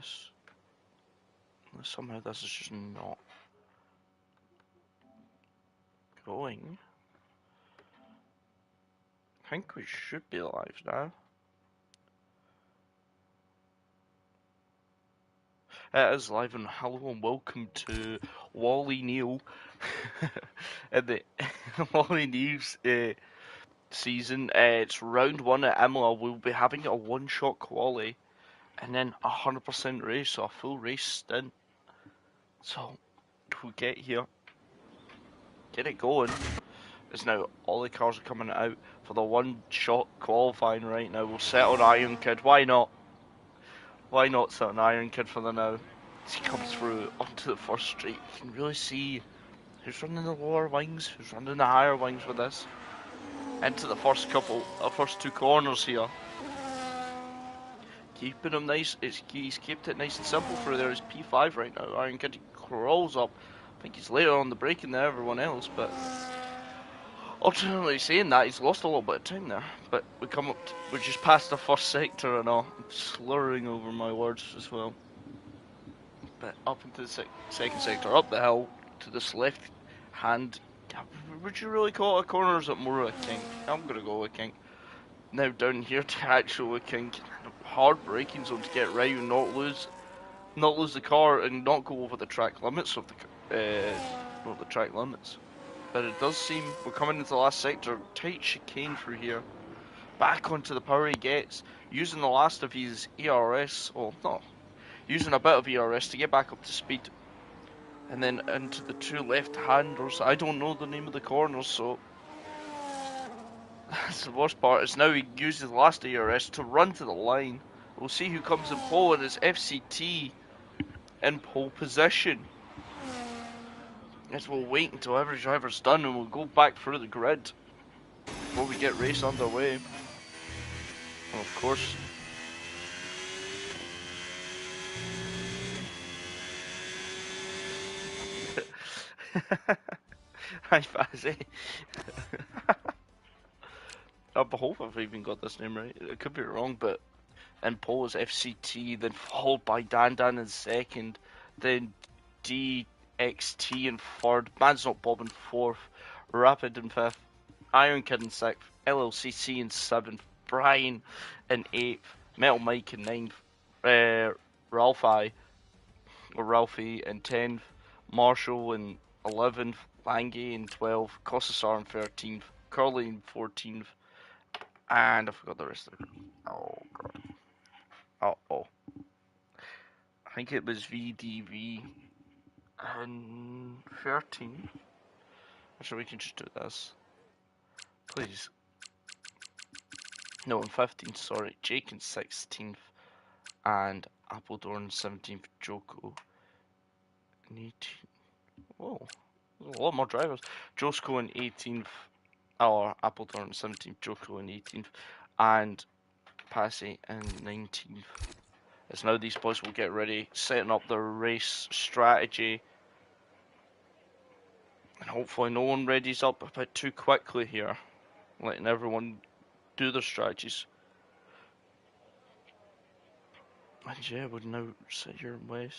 this. Somehow this is just not going. I think we should be live now. It is live, and hello and welcome to Wally Neal and the Wally Neal's season. It's round 1 at Imola. We'll be having a one-shot quali and then 100% race, so a full race stint. So we'll get here, get it going. As now all the cars are coming out for the one-shot qualifying right now. We'll set on Iron Kid. Why not? Why not set on Iron Kid for the now? As he comes through onto the first straight, you can really see who's running the lower wings, who's running the higher wings with this. Into the first two corners here. Keeping him nice. He's kept it nice and simple through there. He's P5 right now. Iron Kid crawls up. I think he's later on the braking than everyone else, but ultimately saying that, he's lost a little bit of time there. But we're just past the first sector and all. I'm slurring over my words as well. But up into the second sector, up the hill to this left hand. Would you really call it a corner, or is it more of a kink? I'm gonna go with kink. Now down here to actual kink. Hard braking zone to get right and not lose the car and not go over the track limits of the track limits. But it does seem we're coming into the last sector. Tight chicane through here. Back onto the power he gets, using the last of his ERS. Oh no, using a bit of ERS to get back up to speed. And then into the two left-handers. I don't know the name of the corners, so that's the worst part. Is now he uses the last ERS to run to the line. We'll see who comes in pole, and it's FCT in pole position. As we'll wait until every driver's done, and we'll go back through the grid before we get race underway. And of course, hi Fazzy. I hope I've even got this name right. It could be wrong, but in pole is FCT, then followed by Dan in second, then DXT in third, Man's Not Bob in fourth, Rapid in fifth, Iron Kid in sixth, LLCC in seventh, Brian in eighth, Metal Mike in ninth, Ralphie in 10th, Marshall in 11th, Lange in 12th, Kossasar in 13th, Curly in 14th, and I forgot the rest of it. Oh god. Uh-oh. I think it was VDV in 13. Actually, we can just do this. Please. No, in 15th, sorry. Jake in 16th. And Appledore in 17th. Joko in 18th. Whoa. There's a lot more drivers. Josko in 18th. Or Appledore in 17th. Joko in 18th. And Passy in 19th. As now these boys will get ready, setting up their race strategy. And hopefully no one readies up a bit too quickly here. Letting everyone do their strategies. And yeah, we'll now sit here and wait.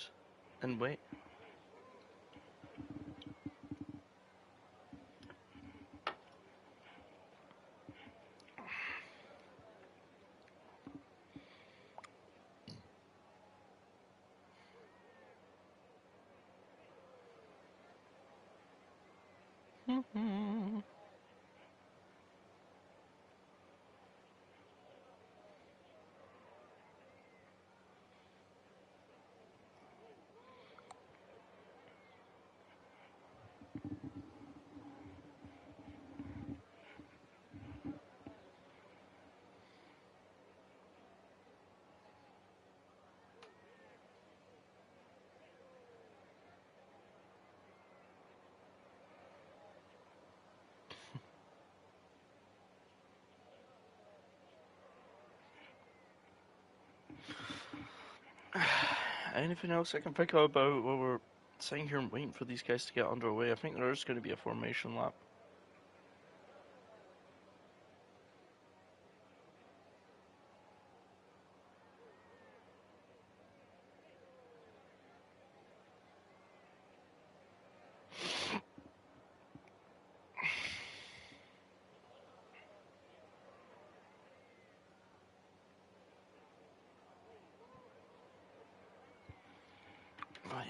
Anything else I can pick up about while we're sitting here and waiting for these guys to get underway? I think there is going to be a formation lap.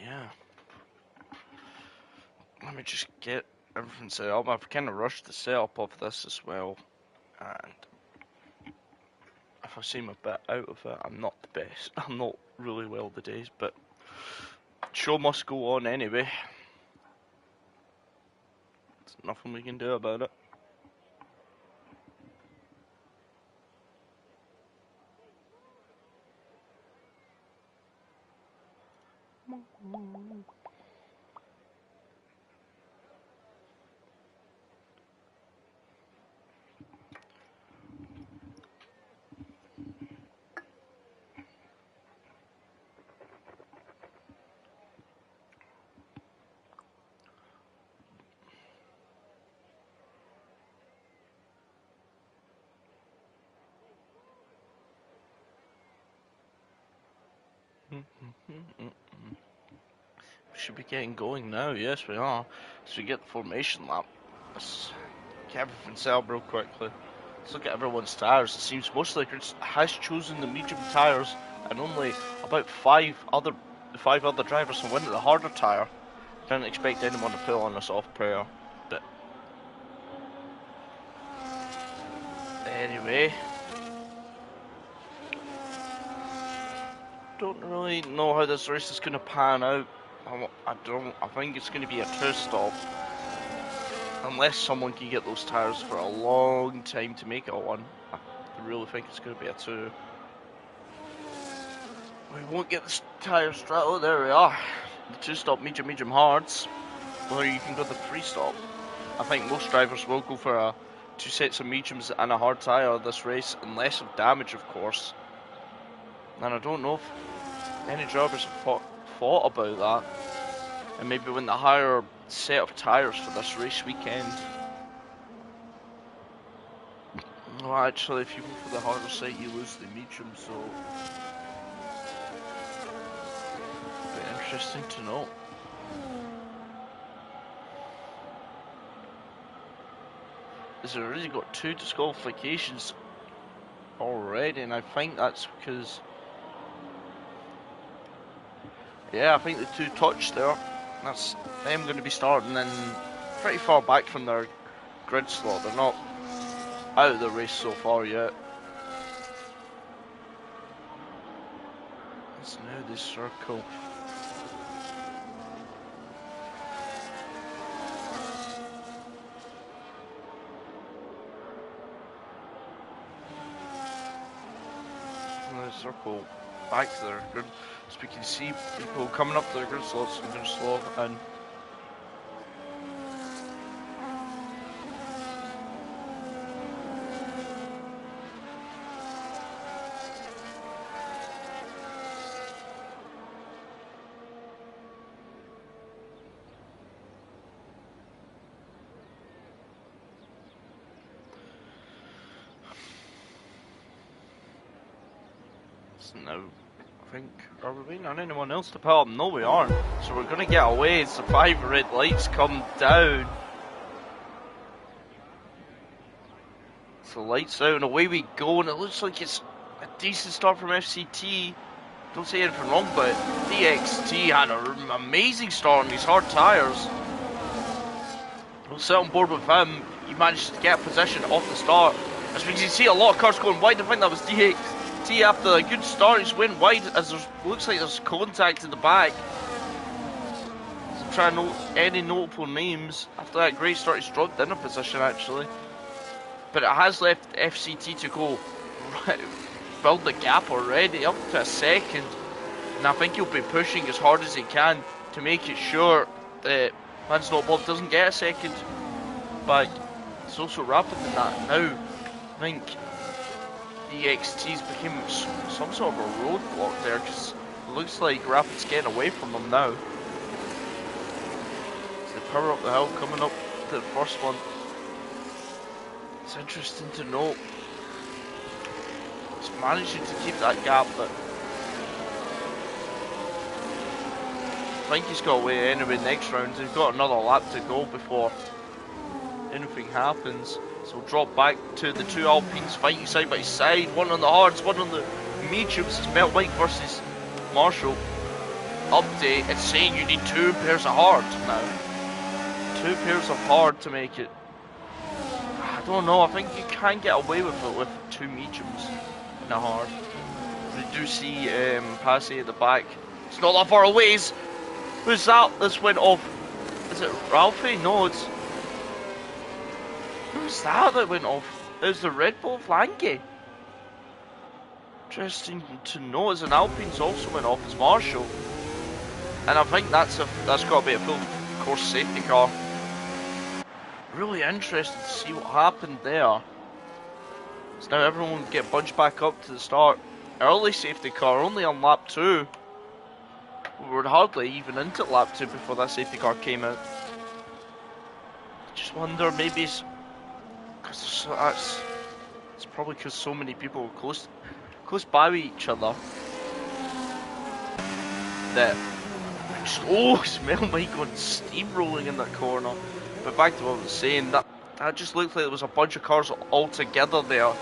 yeah. Let me just get everything set up. I've kind of rushed the setup of this as well, and if I seem a bit out of it, I'm not the best. I'm not really well the days, but show must go on anyway. There's nothing we can do about it. We should be getting going now. Yes, we are. So we get the formation lap. Let's get everything set up real quickly. Let's look at everyone's tyres. It seems most likers has chosen the medium tyres, and only about five other drivers have went to the harder tyre. Didn't expect anyone to pull on us off prayer, but anyway. Don't really know how this race is going to pan out. I think it's going to be a 2-stop. Unless someone can get those tyres for a long time to make it a 1. I really think it's going to be a 2. We won't get the tyre straddle. There we are. The 2-stop medium hards. Or you can go the 3-stop. I think most drivers will go for 2 sets of mediums and a hard tyre this race, unless of damage, of course. And I don't know if any drivers have thought about that, and maybe win the higher set of tyres for this race weekend. Well, actually, if you go for the harder set, you lose the medium, so it'll be interesting to know. Has already got 2 disqualifications already, and I think that's because, yeah, I think the 2 touched there. That's them going to be starting in pretty far back from their grid slot. They're not out of the race so far yet. It's now the circle. The circle back to their grid, so we can see people coming up to their grid slots and going to slow in. Now, I think, are we waiting on anyone else to pull up? No, we aren't. So we're going to get away as the 5 red lights come down. So lights out and away we go, and it looks like it's a decent start from FCT. Don't say anything wrong, but DXT had an amazing start on these hard tyres. We'll sit on board with him. He managed to get a position off the start. As we can see, a lot of cars going wide. I think that was DXT. After a good start, he's went wide as there looks like there's contact in the back. So I'm trying to note any notable names. After that great start, he's dropped in a position actually. But it has left FCT to go build the gap already up to a second. And I think he'll be pushing as hard as he can to make it sure that Lance Bob doesn't get a second back. It's also rapid than that now. I think DXT's became some sort of a roadblock there, because it looks like Rapid's getting away from them now. It's the power up the hill coming up to the first one. It's interesting to note. He's managing to keep that gap, but I think he's got away anyway next round. He's got another lap to go before anything happens. So we'll drop back to the 2 Alpines fighting side by side. One on the hards, one on the mediums. It's Melt White versus Marshall. update, it's saying you need 2 pairs of hard now. 2 pairs of hard to make it. I don't know, I think you can get away with it with 2 mediums in a hard. We do see Passy at the back. It's not that far away. Who's that? This went off. Is it Ralphie? No, it's... Who's that went off? It was the Red Bull Flanky. Interesting to know, as an Alpine's also went off as Marshall. And I think that's got to be a full course safety car. Really interested to see what happened there. So now everyone will get bunched back up to the start. Early safety car, only on lap 2. We were hardly even into lap 2 before that safety car came out. Just wonder, maybe it's probably because so many people were close by with each other that smell Mike going steamrolling in that corner. But back to what I was saying, that just looked like there was a bunch of cars all together there,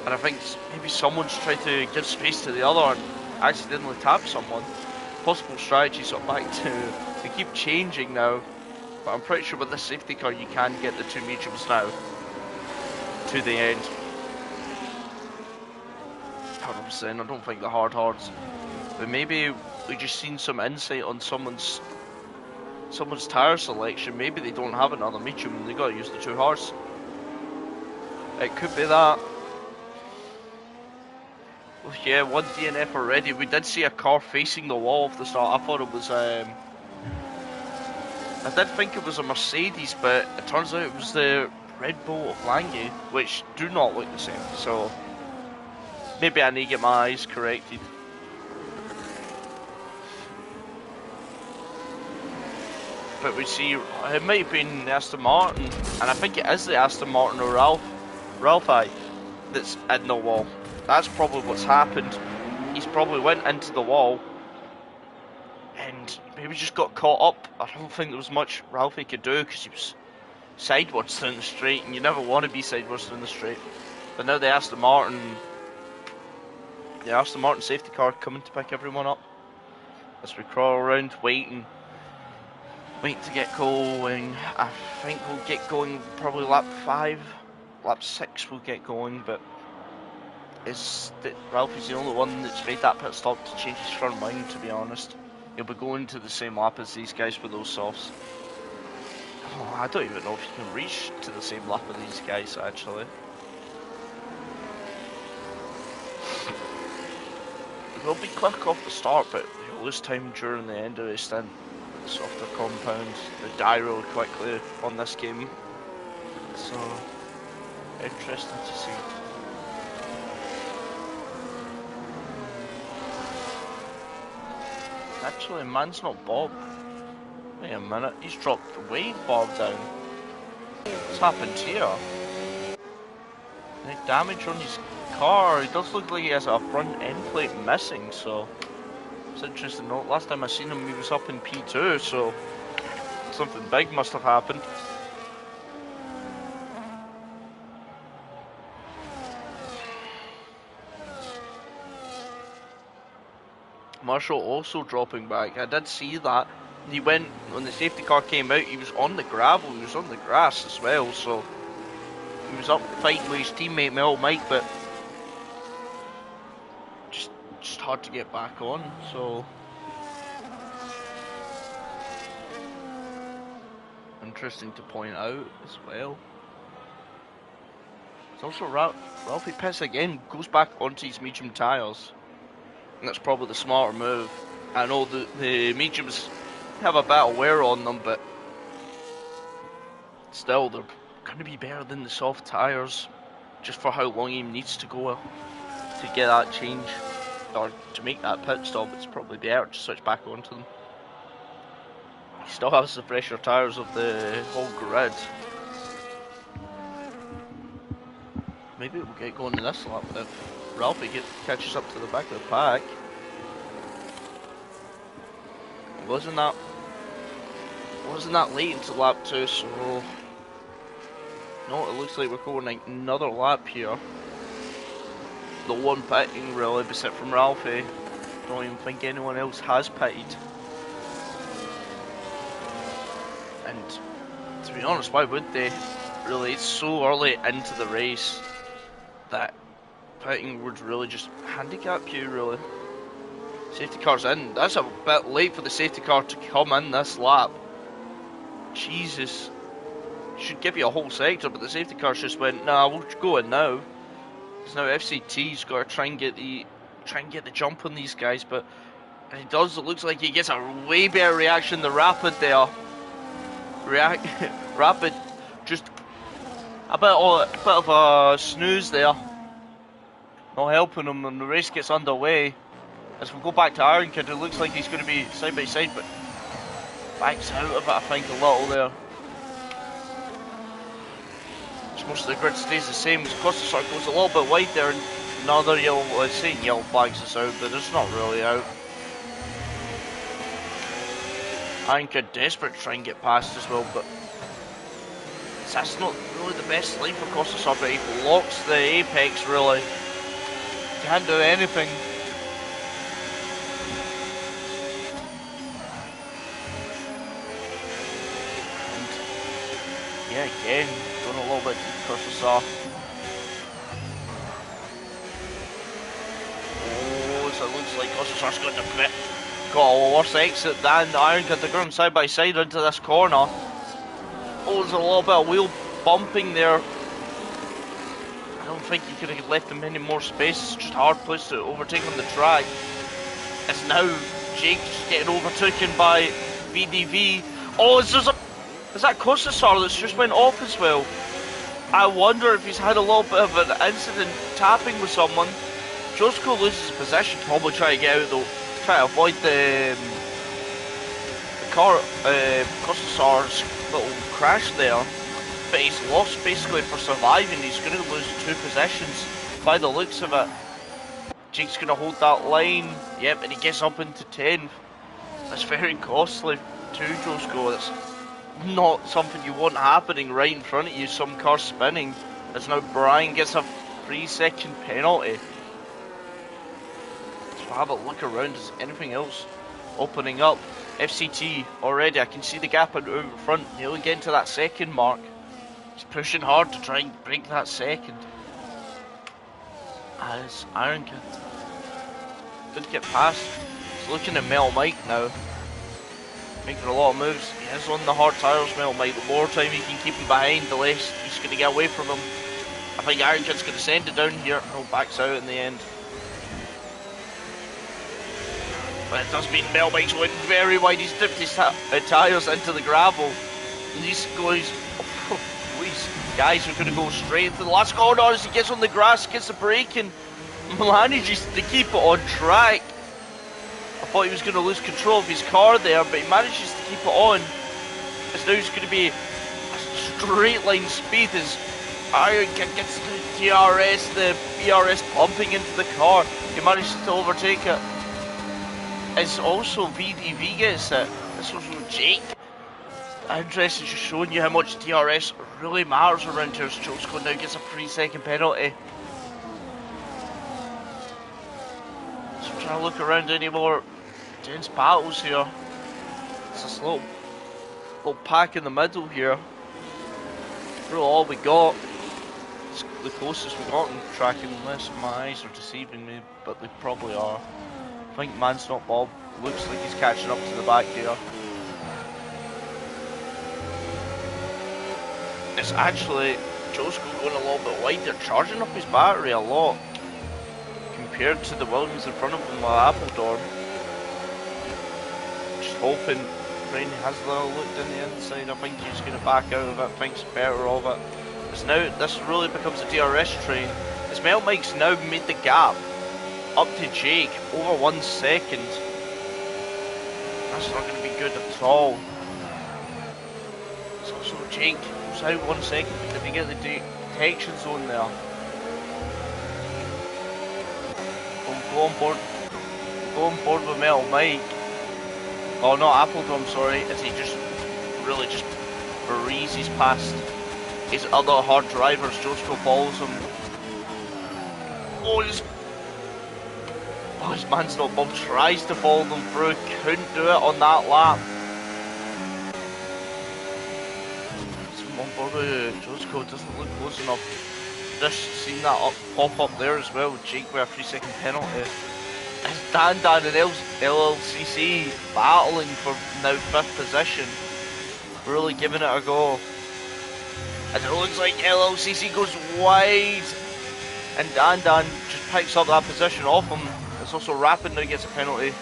and I think maybe someone's tried to give space to the other and accidentally tap someone. Possible strategy sort of back to they keep changing now, but I'm pretty sure with this safety car you can get the 2 mediums now to the end. 100%. I don't think the hards, but maybe we just seen some insight on someone's tyre selection. Maybe they don't have another medium and they got to use the 2 hards. It could be that. Well, yeah, 1 DNF already. We did see a car facing the wall at the start. I thought it was I did think it was a Mercedes, but it turns out it was the Red Bull of Lange, which do not look the same. So maybe I need to get my eyes corrected. But we see it might have been the Aston Martin, and I think it is the Aston Martin or Ralphie that's in the wall. That's probably what's happened. He's probably went into the wall and maybe just got caught up. I don't think there was much Ralphie could do because he was sideways down the straight, and you never want to be sideways down the straight. But now the Aston Martin safety car coming to pick everyone up as we crawl around waiting to get going. I think we'll get going probably lap 5, lap 6 we'll get going, but Ralphie's the only one that's made that pit stop to change his front wing, to be honest. He'll be going to the same lap as these guys with those softs. Oh, I don't even know if you can reach to the same lap of these guys, actually. They'll be quick off the start, but you'll lose time during the end of the stint. The softer compounds, they die really quickly on this game. So, interesting to see. Actually, man's not Bob. Wait a minute, he's dropped the wave Bob down. What's happened here? Any damage on his car? It does look like he has a front end plate missing, so it's interesting to note. Last time I seen him, he was up in P2, so something big must have happened. Marshall also dropping back. I did see that. He went, when the safety car came out, he was on the gravel, he was on the grass as well, so he was up fighting with his teammate Mel Mike, but just hard to get back on, so interesting to point out as well. It's also Ralphie pits again, goes back onto his medium tyres. And that's probably the smarter move. I know the mediums have a bit of wear on them, but still they're going to be better than the soft tyres, just for how long he needs to go to get that change, or to make that pit stop. It's probably better to switch back onto them. He still has the fresher tyres of the whole grid. Maybe we'll get going in this lap if Ralphie catches up to the back of the pack. Wasn't that late into lap 2, so no, it looks like we're going another lap here. The one pitting really, except from Ralphie. Don't even think anyone else has pitted. And to be honest, why would they? Really, it's so early into the race that pitting would really just handicap you, really. Safety car's in. That's a bit late for the safety car to come in this lap. Jesus. Should give you a whole sector, but the safety car just went, nah, we'll go in now. So now FCT's got to try and get the jump on these guys, but if he does, it looks like he gets a way better reaction than Rapid there. Rapid just a bit of a snooze there. Not helping him, and the race gets underway. As we go back to Iron Kid, it looks like he's going to be side by side, but backs out of it, I think, a little there. Most of the grid stays the same. As Costa goes a little bit wide there, and another yellow, well, saying yellow flags us out, but it's not really out. Iron Kid desperate to try and get past as well, but that's not really the best line for Costa, but he blocks the apex really. Can't do anything. And yeah, again, going a little bit to Costa. Oh, so it looks like Costa's got the pit. Got a worse exit than Iron Kid. They're going side by side into this corner. Oh, there's a little bit of wheel bumping there. I don't think you could have left them any more space. It's just a hard place to overtake on the track. It's now Jake just getting overtaken by VDV. Oh, is that Kostasar that's just went off as well? I wonder if he's had a little bit of an incident tapping with someone. Josko loses position, probably try to get out though. Try to avoid the car, Kostasar's little crash there. But he's lost basically for surviving. He's going to lose 2 positions by the looks of it. Jake's going to hold that line. Yep, and he gets up into 10th. That's very costly to Josko. That's not something you want happening right in front of you. Some car spinning. As now Brian gets a 3-second penalty. So have a look around. Is anything else opening up? FCT already. I can see the gap out in front. Nearly getting to that second mark. He's pushing hard to try and break that second. As Iron Kid did get past. He's looking at Mel Mike now. Making a lot of moves. He is on the hard tyres, Mel Mike. The more time he can keep him behind, the less he's going to get away from him. I think Iron Kid's going to send it down here. No, backs out in the end. But it does mean Mel Mike's going very wide. He's dipped his tyres into the gravel. And these guys, guys are going to go straight into the last corner as he gets on the grass, gets the brake, and manages to keep it on track. I thought he was going to lose control of his car there, but he manages to keep it on. As now he's going to be a straight line speed as Iron Kid gets the DRS, the BRS pumping into the car. He manages to overtake it. As also VDV gets it. This was from Jake. Interesting, just showing you how much DRS really matters around here. Josko now gets a 3-second penalty. So I'm trying to look around any more dense battles here. It's this little pack in the middle here. Really all we got. It's the closest we got in tracking, unless my eyes are deceiving me, but they probably are. I think Man's Not Bob looks like he's catching up to the back here. It's actually Josko going a little bit wide. They're charging up his battery a lot compared to the Williams in front of him with Appledorn. Just hoping Rain has a little looked in the inside. I think he's going to back out of it, thinks better of it. It's now, this really becomes a DRS train. As Mel Mike's now made the gap up to Jake over 1 second. That's not going to be good at all. So Jake was out 1 second because they get the detection zone there. Go on board with Metal Mike. Oh, not Appledorn, sorry. As he just really just breezes past his other hard drivers. Josko follows him. His Man's Not Bob tries to follow them through. Couldn't do it on that lap. board with Josco, doesn't look close enough. Just seen that pop up there as well. Jake with a 3-second penalty. It's Dan and LLCC battling for now 5th position. Really giving it a go. As it looks like LLCC goes wide. And Dan just picks up that position off him. It's also Rapid now gets a penalty.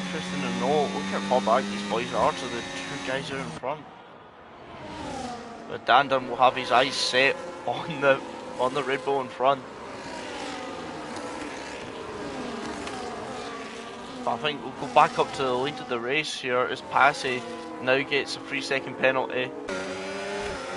Interesting to know. Look how far back these boys are to the 2 guys out in front. But Dan will have his eyes set on the Red Bull in front. But I think we'll go back up to the lead of the race here as Passy now gets a 3-second penalty.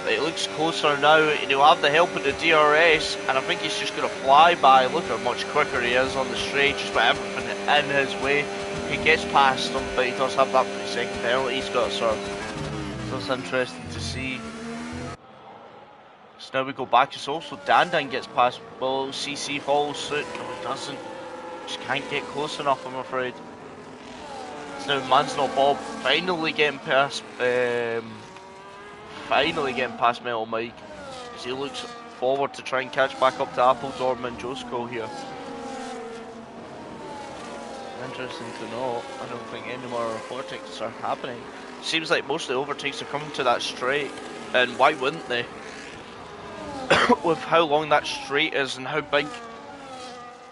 But it looks closer now, and he'll have the help of the DRS, and I think he's just going to fly by. Look how much quicker he is on the straight, just with everything in his way. He gets past him, but he does have that 3-second penalty he's got to serve. So it's interesting to see. So now we go back, it's also Dan gets past, well, CC follows suit. No, he doesn't. Just can't get close enough, I'm afraid. So now Mansell Bob finally getting past Metal Mike as he looks forward to try and catch back up to Appledorm and Josco here. Interesting to know. I don't think any more overtakes are happening. Seems like most of the overtakes are coming to that straight, and why wouldn't they? With how long that straight is and how big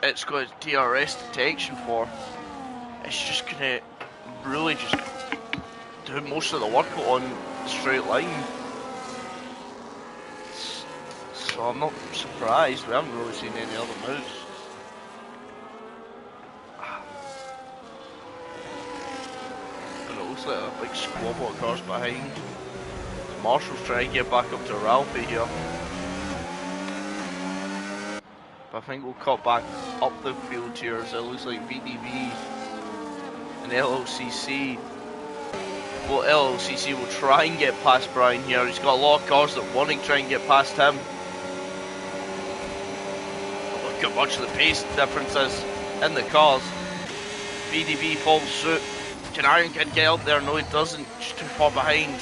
it's got DRS detection for, it's just gonna really just do most of the work on the straight line. So I'm not surprised, we haven't really seen any other moves. And it looks like a big squabble of cars behind. Marshall's trying to get back up to Ralphie here. But I think we'll cut back up the field here as it looks like VDV and LLCC. Well, LLCC will try and get past Brian here. He's got a lot of cars that want to try and get past him. Look how much of the pace difference is in the cars. VDV follows suit. Can Iron Kid get up there? No, he doesn't. Just too far behind.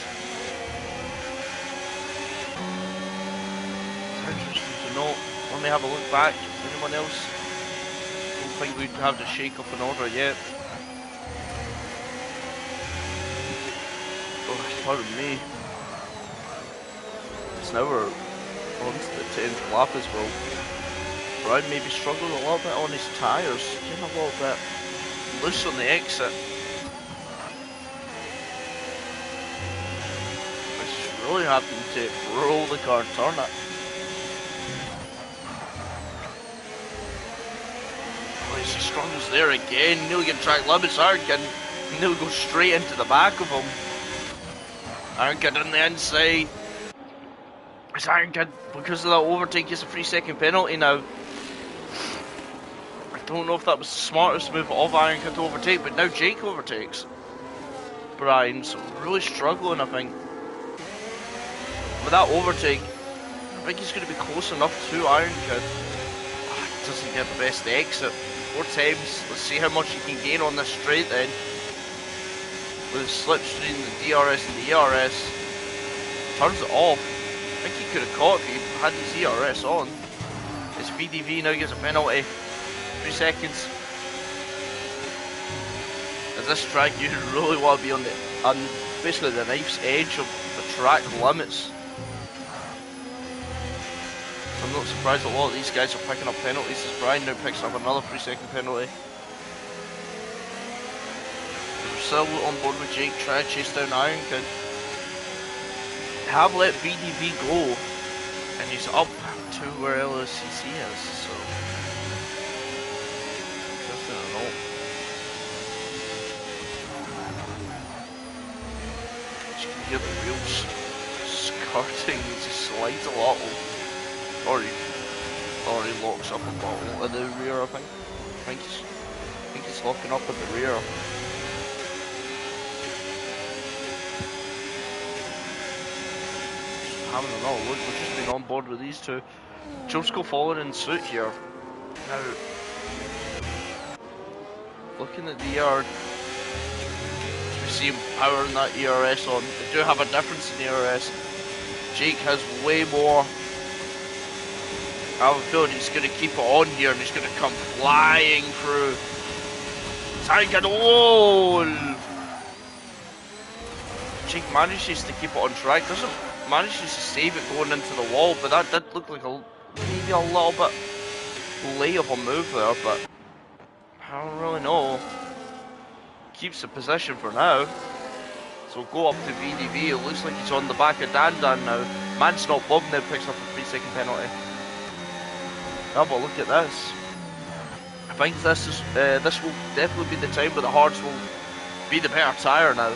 It's interesting to know. Let me have a look back. Anyone else? Don't think we'd have to shake up an order yet. Oh, pardon me. It's now we're on to the 10th lap as well. Brian maybe struggling a little bit on his tyres. Getting a little bit loose on the exit. It's really having to roll the car and turn it. He struggles there again. Nearly get track limits. Iron Kid nearly goes straight into the back of him. Iron Kid on the inside. It's Iron Kid, because of that overtake, gets a 3-second penalty now. I don't know if that was the smartest move of Iron Kid to overtake, but now Jake overtakes Brian's really struggling, I think. With that overtake, I think he's going to be close enough to Iron Kid. Doesn't get the best exit. 4 times. Let's see how much he can gain on this straight then. With the slipstream, the DRS and the ERS. Turns it off. I think he could have caught if he had his ERS on. His VDV now gets a penalty. 3 seconds. As this track, you really want to be on basically the knife's edge of the track limits. I'm not surprised a lot of these guys are picking up penalties as Brian now picks up another 3-second penalty. We're still on board with Jake trying to chase down Iron Kid. Have let VDV go, and he's up to where LSCC is, so interesting to know. You can hear the wheels skirting, he just slides a lot. Or he locks up a bottle in the rear, I think. I think he's locking up at the rear. Just having another look, we've just been on board with these two. Josco following in suit here. Now, looking at the yard, see him powering that ERS on. They do have a difference in ERS. Jake has way more. I have a feeling he's going to keep it on here and he's going to come flying through. Tank and wall! Jake manages to keep it on track, doesn't manages to save it going into the wall, but that did look like maybe a little bit late of a move there, but I don't really know. Keeps the position for now. So we'll go up to VDV. It looks like he's on the back of Dan now. Man's Not Bob now picks up a 3-second penalty. Have a look at this. I think this will definitely be the time where the Hards will be the better tyre now.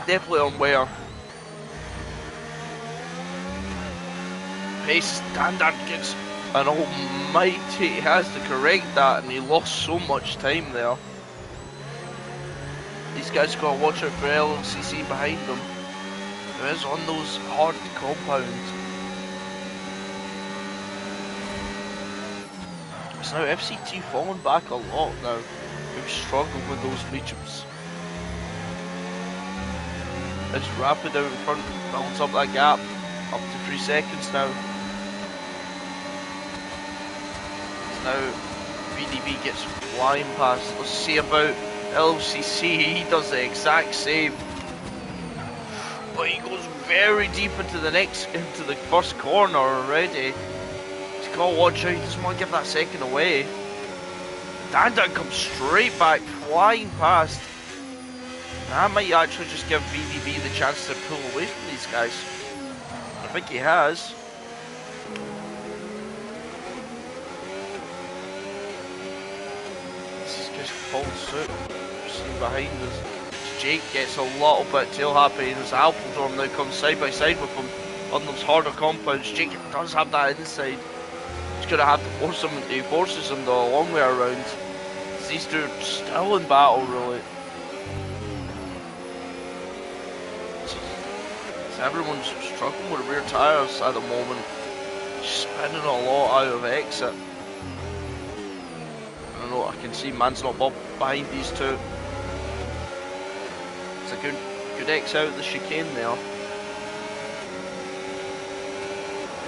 Definitely on wear. Pace, Dan gets an almighty, he has to correct that and he lost so much time there. These guys got to watch out for LLCC behind them. Who is on those hard compounds. So now FCT falling back a lot now. We've struggled with those mediums. It's Rapid out in front, builds up that gap. Up to 3 seconds now. So now VDB gets flying past. Let's see about LCC. He does the exact same. But he goes very deep into the first corner already. He's got to watch out, he doesn't want to give that second away. Dan comes straight back, flying past. That might actually just give VDB the chance to pull away from these guys. I think he has. This guys follow suit. Seen behind us. Jake gets a little bit tail happy as Alpendorm now comes side by side with him on those harder compounds. Jake does have that inside. He's going to have to force him, he forces him the long way around. These two are still in battle really. Everyone's struggling with rear tyres at the moment. Spinning a lot out of exit. I don't know, I can see Man's Not Bob behind these two. It's a good exit out the chicane there.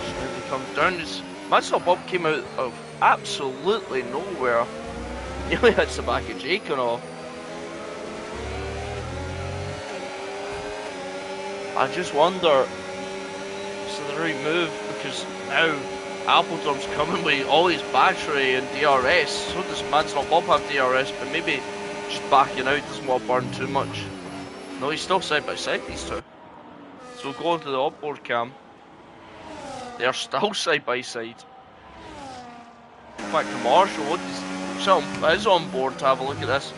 He comes down. Man's Not Bob came out of absolutely nowhere. Nearly hits the back of Jake and all. I just wonder, is it the right move? Because now Appledorm's coming with all his battery and DRS. So does Man's Not Bob have DRS, but maybe just backing out doesn't want to burn too much. No, he's still side by side, these two. So we'll go into the onboard cam. They are still side by side. Back to Marshall, what is on board to have a look at this.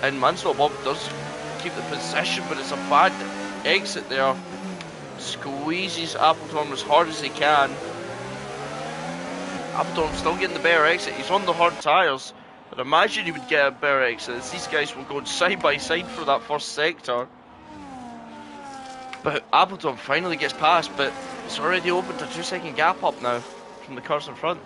And Man's Not Bob does keep the position, but it's a bad exit there. Squeezes Appledorm as hard as he can. Appledorm's still getting the better exit. He's on the hard tyres. But imagine he would get a better exit as these guys were going side by side for that first sector. But Appledorm finally gets past, but it's already opened a 2-second gap up now from the cars in front.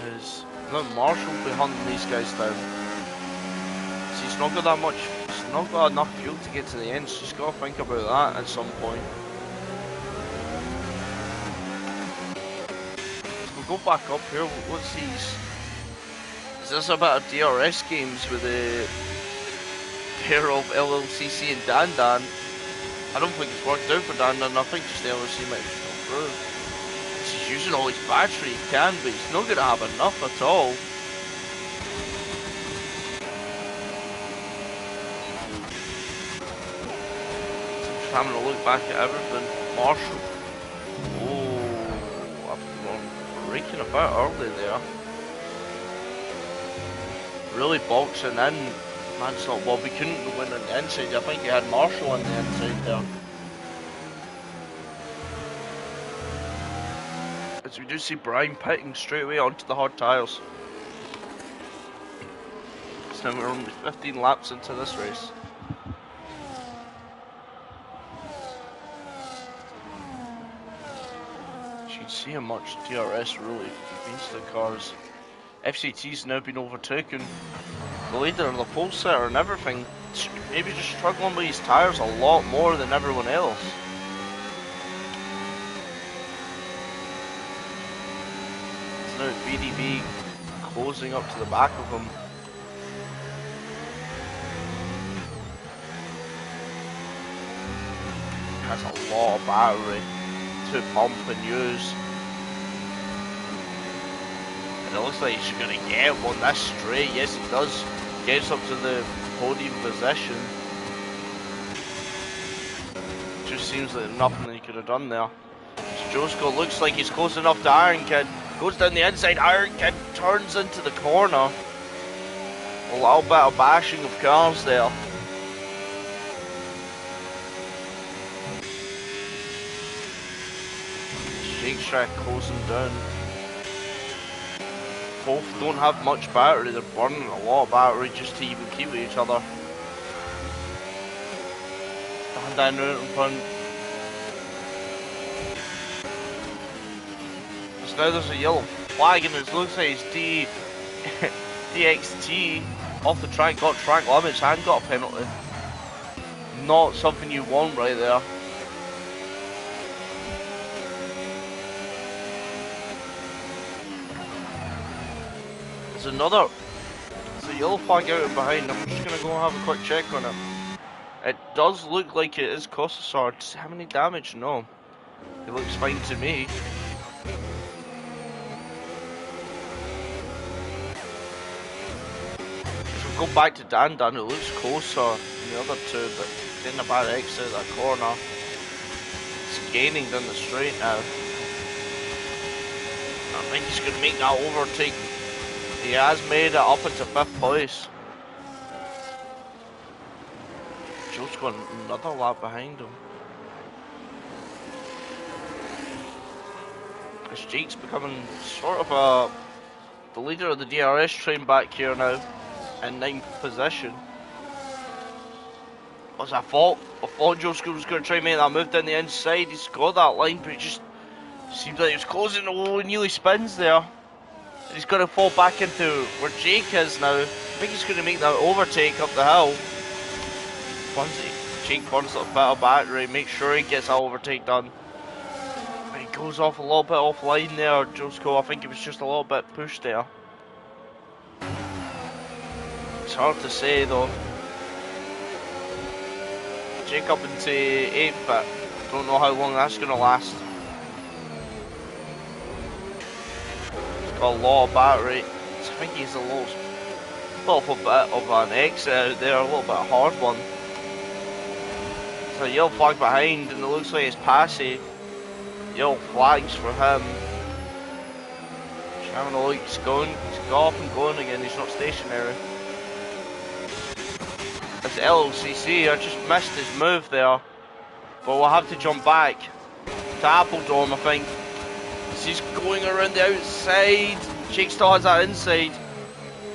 There's Marshall will be hunting these guys down. So he's not got that much. Not got enough fuel to get to the end, so just got to think about that at some point. We'll go back up here. What's these? Is this a bit of DRS games with a pair of LLCC and Dan? I don't think it's worked out for Dan. I think just the LLC might come through. He's using all his battery, he can, but he's not going to have enough at all. Having a look back at everything. Marshall. Oh, I'm breaking a bit early there. Really boxing in. Man's Not Bob. He couldn't win on the inside. I think he had Marshall on the inside there. As we do see Brian pitting straight away onto the hard tyres. So now we're only 15 laps into this race. See how much DRS really means to the cars. FCT's now been overtaken. The leader, the pole sitter and everything, maybe just struggling with his tyres a lot more than everyone else. It's now VDV closing up to the back of him. Has a lot of battery to pump and use. And it looks like he's going to get one this straight. Yes, he does. Gets up to the podium position. Just seems like nothing that he could have done there. Josko looks like he's close enough to Iron Kid. Goes down the inside. Iron Kid turns into the corner. A little bit of bashing of cars there. Jake Track closing down. Both don't have much battery, they're burning a lot of battery just to even keep with each other. Down out in front. So now there's a yellow flag and it looks like it's DXT off the track, got track limits and got a penalty. Not something you want right there. There's a yellow flag out behind. I'm just gonna go and have a quick check on it. It does look like it is Kosasar. Does it have any damage? No. It looks fine to me. So we'll go back to Dan. It looks closer than the other two, but getting a bad exit of that corner. It's gaining down the straight now. I think he's gonna make that overtake. He has made it up into 5th place. Joe's got another lap behind him. As Jake's becoming sort of the leader of the DRS train back here now, in 9th position. As I thought Josko was going to try and make that move down the inside. He's got that line, but it just seems like he was closing. Oh, he nearly spins there. He's going to fall back into where Jake is now. I think he's going to make that overtake up the hill. Jake burns a bit of battery, make sure he gets that overtake done. And he goes off a little bit offline there, Josko. I think he was just a little bit pushed there. It's hard to say though. Jake up into 8th, but don't know how long that's going to last. Got a lot of battery. So I think he's a little bit of an exit out there, a little bit of a hard one. There's a yellow flag behind and it looks like it's Passy. Yellow flags for him. Just having a look, he's got off and going again, he's not stationary. It's LLCC, I just missed his move there. But we'll have to jump back to Appledorm, I think. He's going around the outside. Jake still has that inside.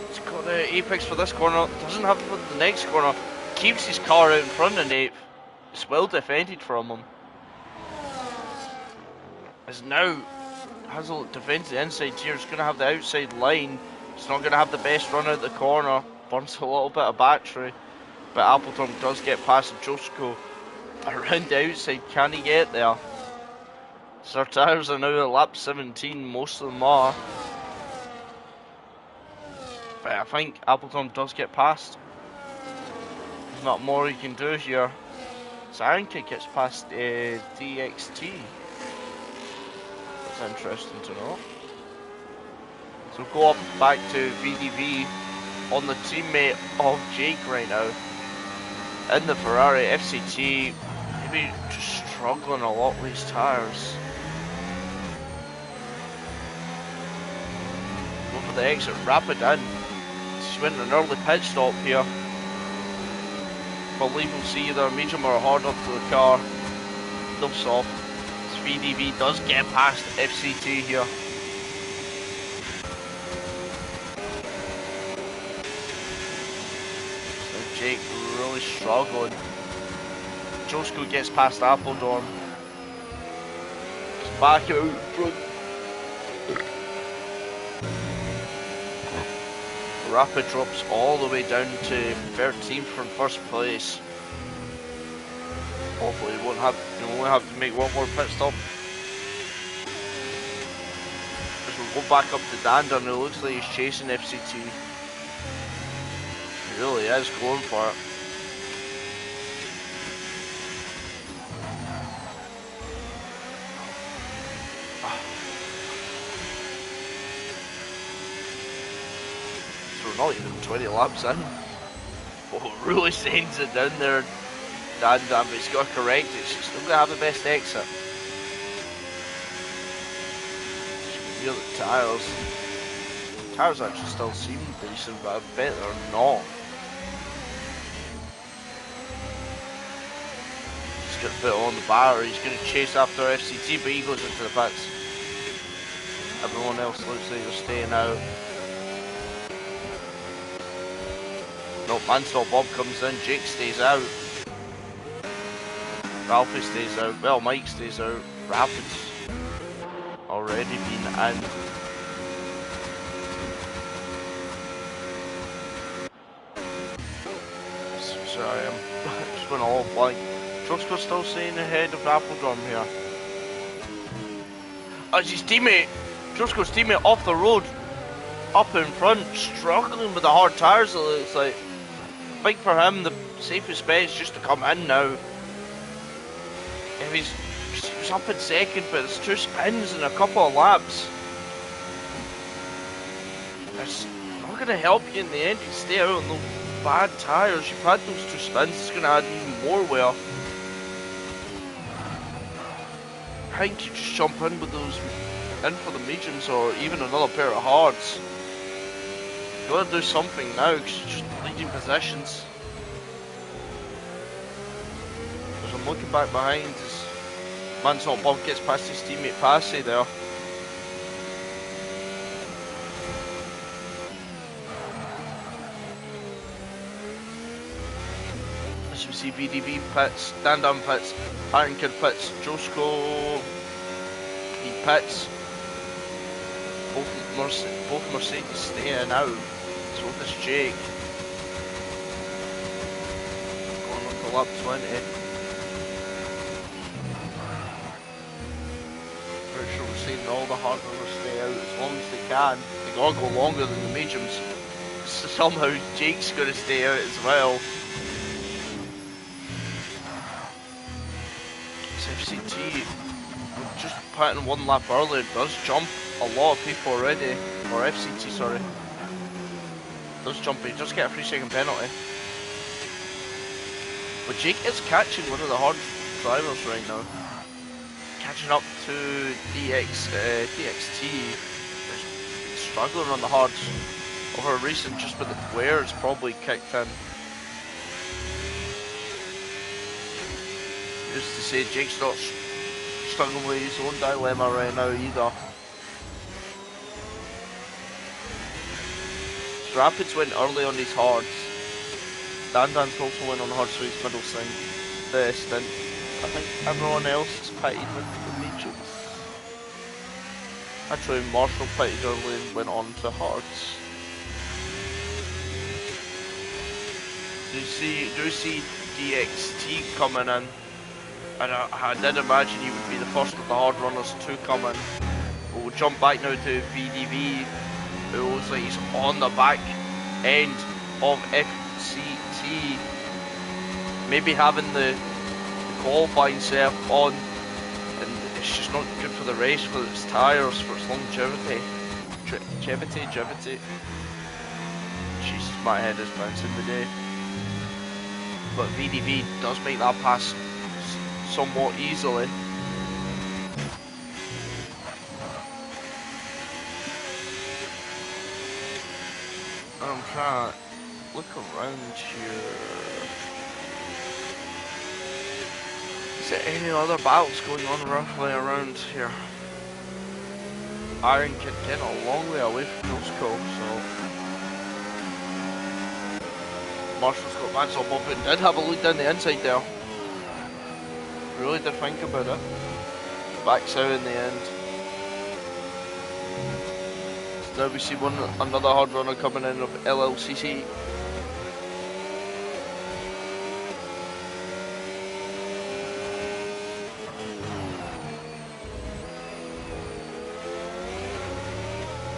He's got the apex for this corner. Doesn't have it for the next corner. Keeps his car out in front of Nate. It's well defended from him. As now Hazel defends the inside here. He's going to have the outside line. He's not going to have the best run out the corner. Burns a little bit of battery. But Appleton does get past Josko around the outside. Can he get there? So our tyres are now at lap 17, most of them are. But I think Appleton does get past. There's not more he can do here. So Iron Kid gets past DXT. That's interesting to know. So we'll go up back to VDV on the teammate of Jake right now. In the Ferrari FCT, maybe just struggling a lot with his tyres. Go for the exit, rapid in. Just went an early pit stop here. Believe we'll see either medium or hard up to the car. No soft. VDV does get past FCT here. So Jake really struggling. Josko gets past Appledorm. He's back out in front. Rapid drops all the way down to 13th from first place. Hopefully we won't have to make one more pit stop. As we'll go back up to Dandon, it looks like he's chasing FCT. He really is going for it. So we're not even 20 laps in. Oh, it really sends it down there. Dandon, but he's got to correct it. He's still going to have the best exit. Feel the tyres. Tyres actually still seem decent, but I bet they're not. He's got a bit on the bar. He's going to chase after FCT, but he goes into the pits. Everyone else looks like they're staying out. No, Manstop Bob comes in. Jake stays out. Ralphie stays out. Well, Mike stays out. Rapids already been in. Sorry, I'm just went all blank. Trusco's still staying ahead of Appledrum here. As his teammate, Trusco's teammate off the road, up in front, struggling with the hard tyres. It looks like. I think for him, the safest bet is just to come in now. If he was up in second, but there's 2 spins in a couple of laps. It's not going to help you in the end. You stay out on those bad tyres. You've had those 2 spins. It's going to add even more wear. I think you just jump in with those, in for the mediums or even another pair of hards. You've got to do something now because you're just leading positions. As I'm looking back behind, as Manstop Bob gets past his teammate Passy there. As we see VDV pits, Dandon pits, Harrington pits, Josko, he pits. Both Mercedes staying out. So does Jake. Going on to lap 20. Pretty sure we're seeing all the hard runners stay out as long as they can. They gotta go longer than the mediums. So somehow Jake's gonna stay out as well. It's FCT. Just pitting 1 lap earlier does jump a lot of people already. Or FCT, sorry. Does jump, he does get a 3-second penalty. But Jake is catching one of the hard drivers right now. Catching up to DXT. They're struggling on the hards over recent, just with the wear it's probably kicked in. Just to say, Jake's not struggling with his own dilemma right now either. Rapids went early on these hards. Dandon's also went on the hards for his middle stint. I think everyone else is pitted with the mediums. Actually, Marshall pitted early and went on to hards. Do you see DXT coming in? And I did imagine he would be the first of the hard runners to come in. But we'll jump back now to VDV, who looks like he's on the back end of FCT. Maybe having the qualifying set on, and it's just not good for the race, for its tyres, for its longevity. Jesus, my head is bouncing today. But VDV does make that pass somewhat easily. I'm trying to look around here. Is there any other battles going on roughly around here? Iron Kid getting a long way away from Josco, so Marshall's got Manstop Bob and did have a look down the inside there. Really did think about it. Backs out in the end. Now we see another hard runner coming in of LLCC.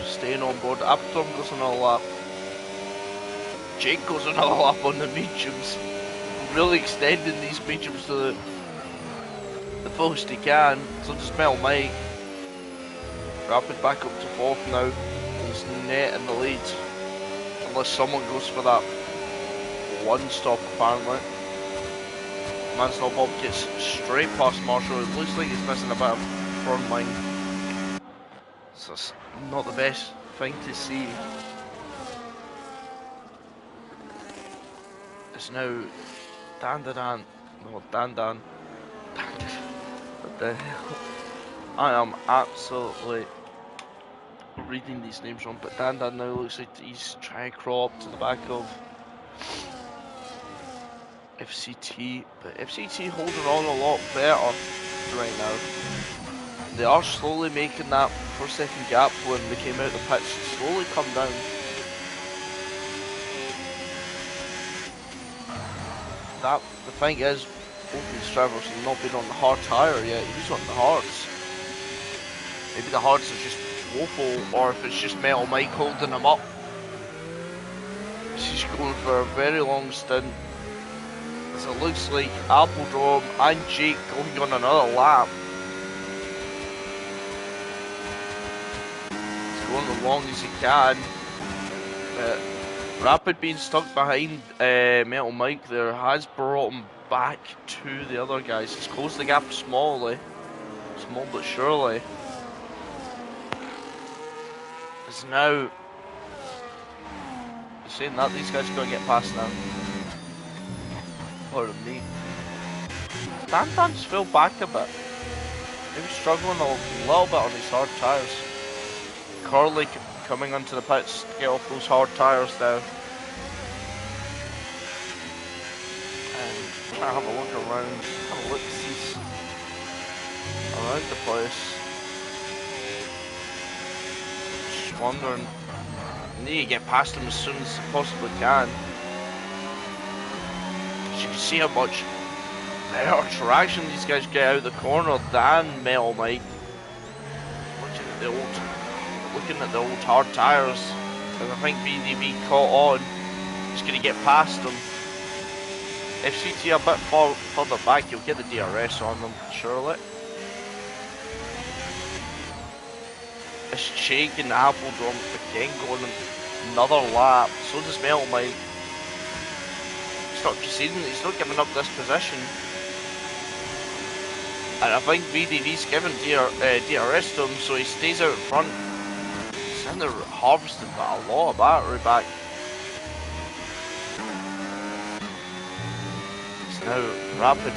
Staying on board. Appleton goes another lap. Jake goes another lap on the mediums. Really extending these mediums to the fullest he can. So does Metal Mike. Rapid back up to 4th now. He's net in the lead. Unless someone goes for that one stop apparently. Mansell Bob gets straight past Marshall. It looks like he's missing a bit of front line. So it's not the best thing to see. It's now Dan. What the hell? I am absolutely reading these names wrong, but Dan now looks like he's trying to crawl up to the back of FCT, but FCT holding on a lot better right now. They are slowly making that first second gap when they came out the pitch slowly come down. The thing is, both these drivers have not been on the hard tyre yet. He's on the hards. Maybe the hards are just woeful, or if it's just Metal Mike holding him up. She's going for a very long stint. So it looks like Appledrome and Jake going on another lap. He's going as long as he can. Rapid being stuck behind Metal Mike there has brought him back to the other guys. It's closed the gap small but surely. It's now saying that these guys are going to get past now. Pardon me. Dan's fell back a bit. Maybe struggling a little bit on these hard tyres. Corley coming onto the pits to get off those hard tyres now. And try to have a look around, have a look see around the place. Just wondering, I need to get past them as soon as I possibly can. As you can see how much better traction these guys get out of the corner than Metal Mike. Looking at the old hard tyres, and I think VDV caught on. He's going to get past them. FCT a bit further back, he'll get the DRS on them, surely. It's Jake and Appledrome again going another lap. So does Metal Mike. He's not conceding, he's not giving up this position. And I think VDV's given DRS to him, so he stays out in front. And they're harvesting a lot of battery back. It's now Rapid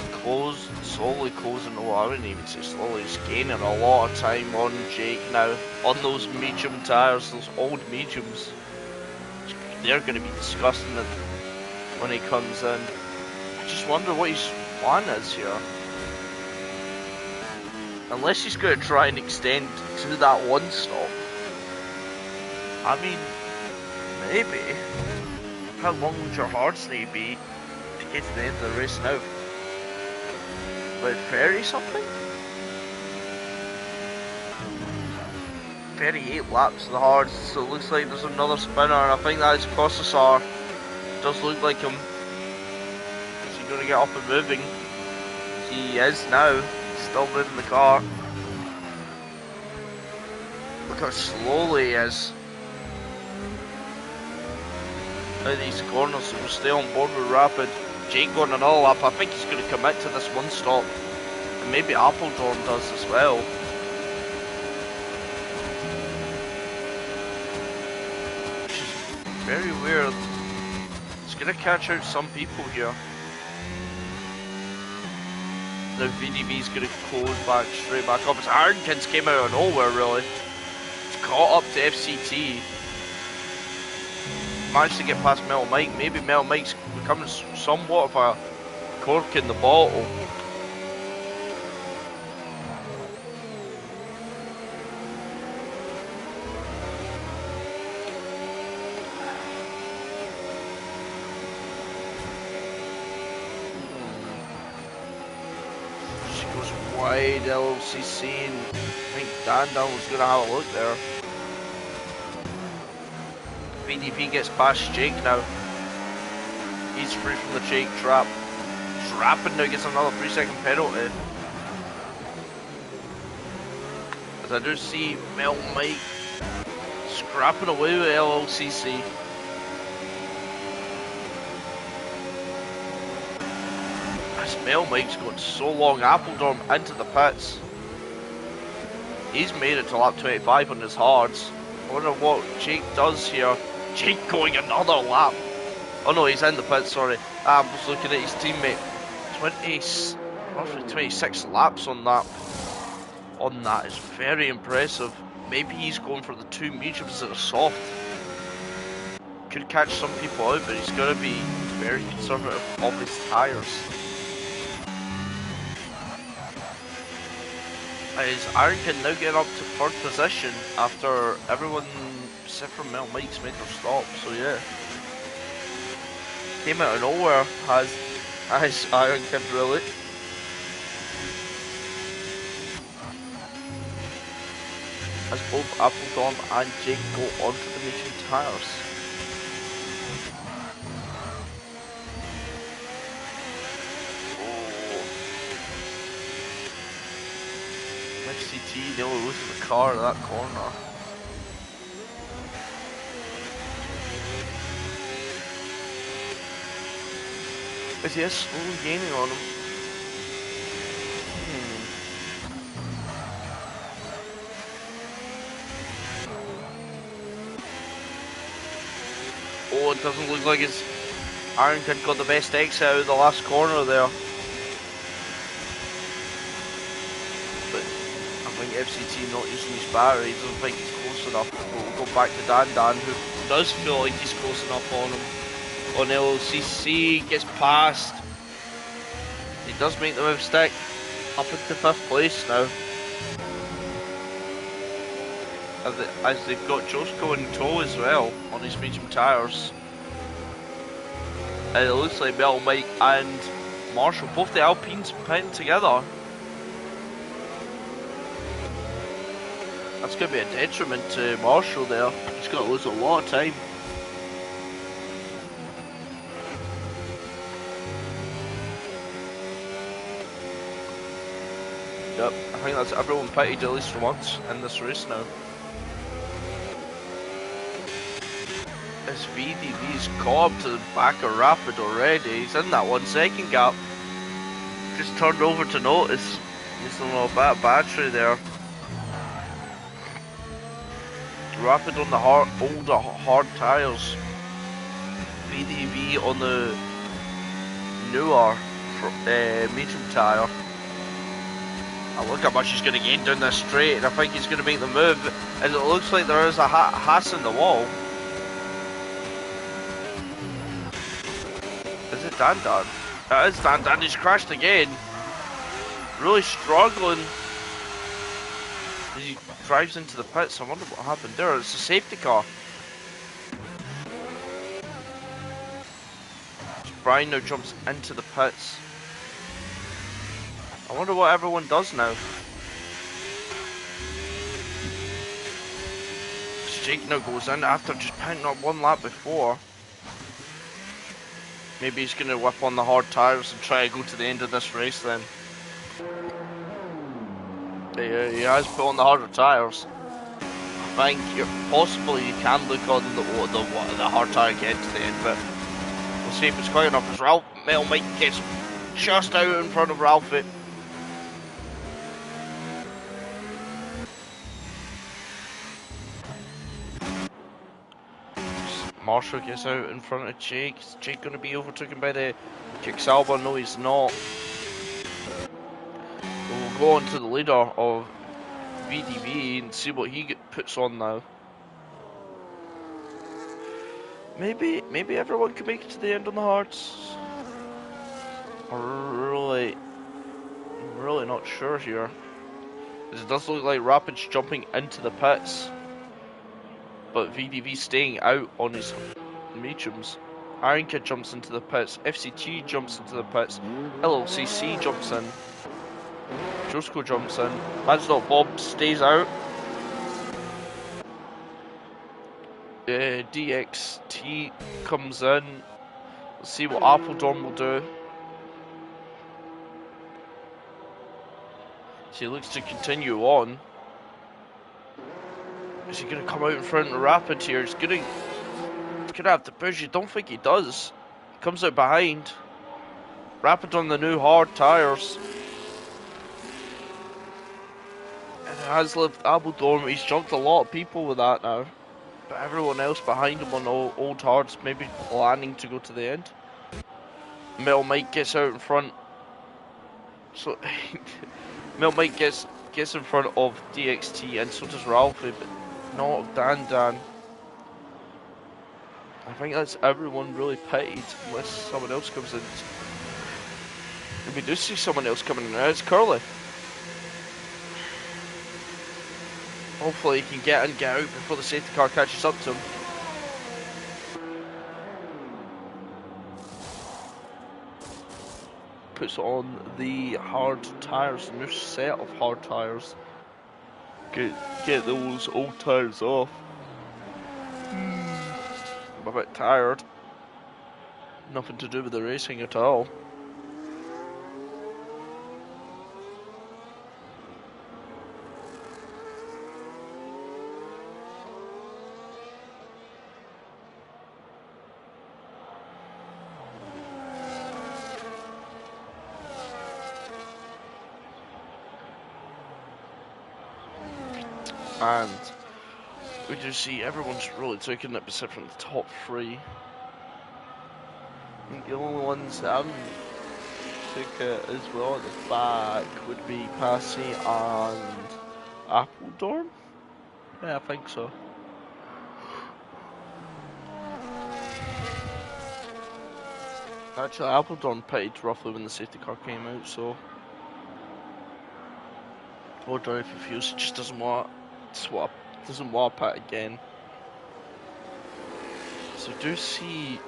slowly closing. Oh, I wouldn't even say slowly. He's gaining a lot of time on Jake now on those medium tyres, those old mediums. They're going to be disgusting when he comes in. I just wonder what his plan is here. Unless he's going to try and extend to that one stop. I mean, maybe. How long would your hearts need be to get to the end of the race now? About 30 something? 38 laps of the hards, so it looks like there's another spinner, and I think that is Kostasar. Does look like him. Is he going to get up and moving? He is now. Still moving the car. Look how slowly he is. Out these corners, so we'll stay on board with Rapid. Jake going another lap. I think he's going to commit to this one stop, and maybe Appledorn does as well. Which is very weird. It's going to catch out some people here. Now VDV's going to close back, straight back up. It's Ironkins came out of nowhere really. It's caught up to FCT. Managed to get past Metal Mike. Maybe Metal Mike's becoming somewhat of a cork in the bottle. wide. LLCC and I think Dan was going to have a look there. VDV gets past Jake now. He's free from the Jake trap. Rapid now gets another 3-second penalty. As I do see Mel Mike scrapping away with LLCC. As Mel Mike's got so long Appledorm into the pits. He's made it to lap 25 on his hards. I wonder what Jake does here. Jake going another lap. Oh no, he's in the pits, sorry. I'm just looking at his teammate. Roughly 26 laps on that. On that is very impressive. Maybe he's going for the 2 mediums that are soft. Could catch some people out, but he's got to be very conservative of his tyres. As Iron can now get up to 3rd position after everyone except for Mel Mike's made their stop, so yeah. Came out of nowhere, has Iron Kid really. As both Appledorm and Jake go onto the medium tyres. FCT nearly losing the car at that corner. Is he slowly gaining on him? Oh, it doesn't look like his Iron Kid got the best exit out of the last corner there. But I think FCT not using his battery, doesn't think he's close enough. We'll go back to Dan, who does feel like he's close enough on him. On LLCC, gets past. He does make the move stick. Up into 5th place now. As they've got Josko in tow as well on his medium tyres. And it looks like Mel Mike and Marshall, both the Alpines pitting together. That's going to be a detriment to Marshall there. He's going to lose a lot of time. Yep, I think that's everyone pitted at least once in this race now. As VDV's caught up to the back of Rapid already, he's in that 1 second gap. Just turned over to notice. He's a little bit of battery there. Rapid on the older hard tyres. VDV on the newer medium tyre. And look how much he's going to gain down this straight, and I think he's going to make the move. And it looks like there is a Haas in the wall. Is it Dan? It is Dan. He's crashed again. Really struggling. He drives into the pits. I wonder what happened there. It's a safety car. Brian now jumps into the pits. I wonder what everyone does now. Jake now goes in after just pinning up 1 lap before. Maybe he's going to whip on the hard tyres and try to go to the end of this race then. He has put on the harder tyres. I think possibly you can look on the hard tyre again to the end, but we'll see if it's quite enough. As Mel Mike gets just out in front of Ralphie. Marshall gets out in front of Jake. Is Jake going to be overtaken by the Kicksauber? No, he's not. We'll go on to the leader of VDV and see what he puts on now. Maybe everyone can make it to the end on the hards. I'm really not sure here. It does look like Rapid's jumping into the pits, but VDV staying out on his mediums. Iron Kid jumps into the pits, FCT jumps into the pits, LLCC jumps in. Josko jumps in. Madsdog Bob stays out. DXT comes in. Let's see what Appledorn will do. So he looks to continue on. Is he going to come out in front of Rapid here? He's going to have to push. You don't think he does. He comes out behind. Rapid on the new hard tyres. And it has left Appledorn. He's jumped a lot of people with that now. But everyone else behind him on old hards, maybe planning to go to the end. Metal Mike gets out in front. So Metal Mike gets in front of DXT, and so does Ralphie, but not Dan. I think that's everyone really pitted, unless someone else comes in. If we do see someone else coming in now, it's Curly. Hopefully he can get in, get out before the safety car catches up to him. Puts on the hard tyres, a new set of hard tyres. Get those old tyres off. I'm a bit tired. Nothing to do with the racing at all. And we do see everyone's really taking it except from the top three. I think the only ones that haven't took it as well at the back would be Passy and Appledorn. Yeah, I think so. Actually, Appledorn pitted roughly when the safety car came out, so or drive refuse, just doesn't want to pit again. So we do see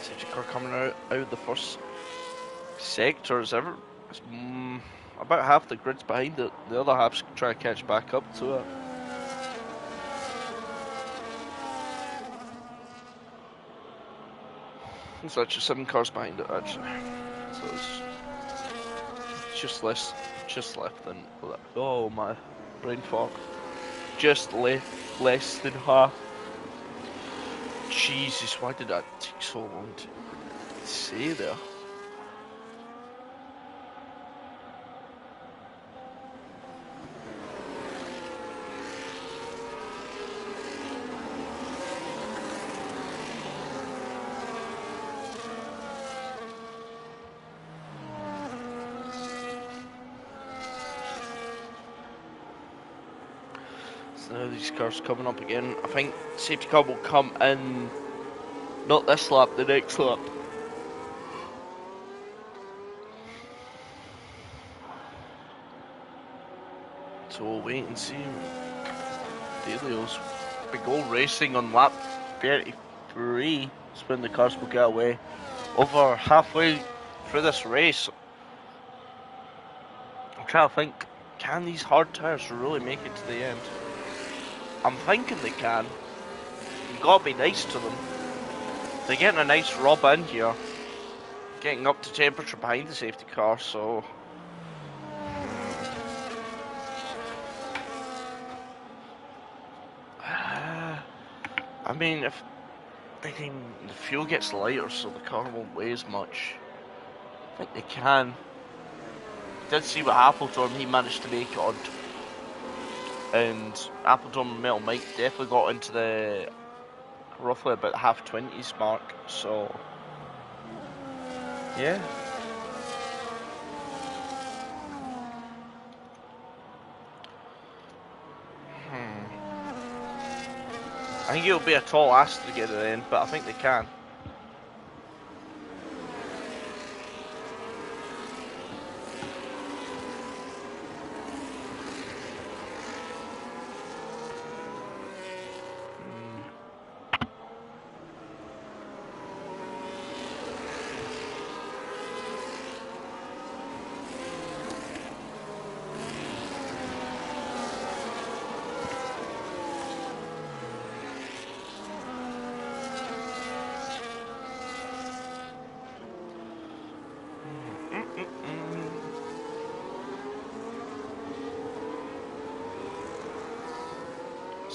safety car coming out of the first sectors. About half the grid's behind it, the other half's trying to catch back up to it. There's actually 7 cars behind it actually, so it's just left than, oh my, brain fog. Just less than half. Jesus, why did that take so long to say there? Now these cars coming up again. I think safety car will come in, not this lap, the next lap. So we'll wait and see. Delio's big goal racing on lap 33 is when the cars will get away. Over halfway through this race, I'm trying to think, can these hard tyres really make it to the end? I'm thinking they can. You've got to be nice to them. They're getting a nice rub in here. Getting up to temperature behind the safety car, so... I mean, if the fuel gets lighter so the car won't weigh as much, I think they can. Did see what Appledorn, he managed to make it on. And Appledorn and Metal Mike definitely got into the roughly about half 20s mark, so yeah. I think it'll be a tall ask to get it in, but I think they can.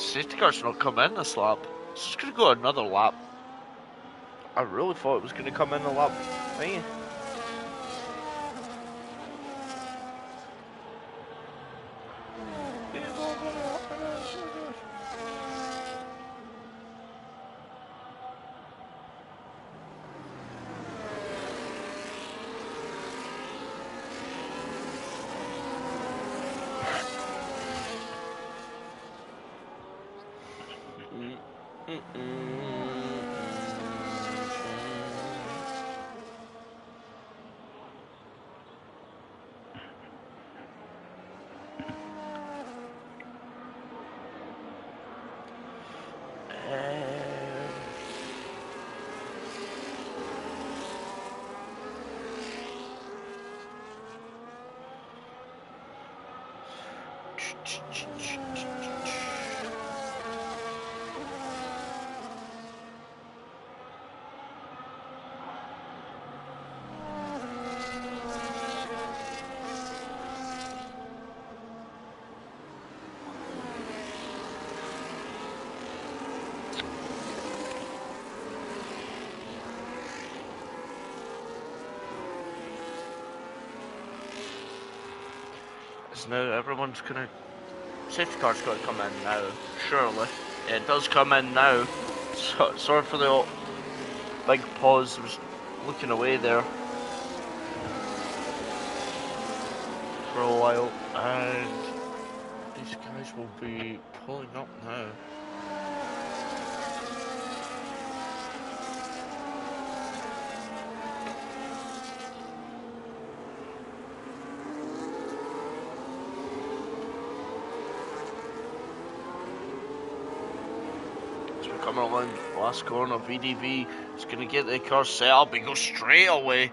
safety car's not come in this lap. It's just gonna go another lap. I really thought it was going to come in a lap thingy. Now everyone's gonna... Safety car's gotta come in now, surely. It does come in now. So, sorry for the big pause, I was looking away there for a while. And these guys will be pulling up now. Coming along last corner, VDV is going to get the car set up and go straight away.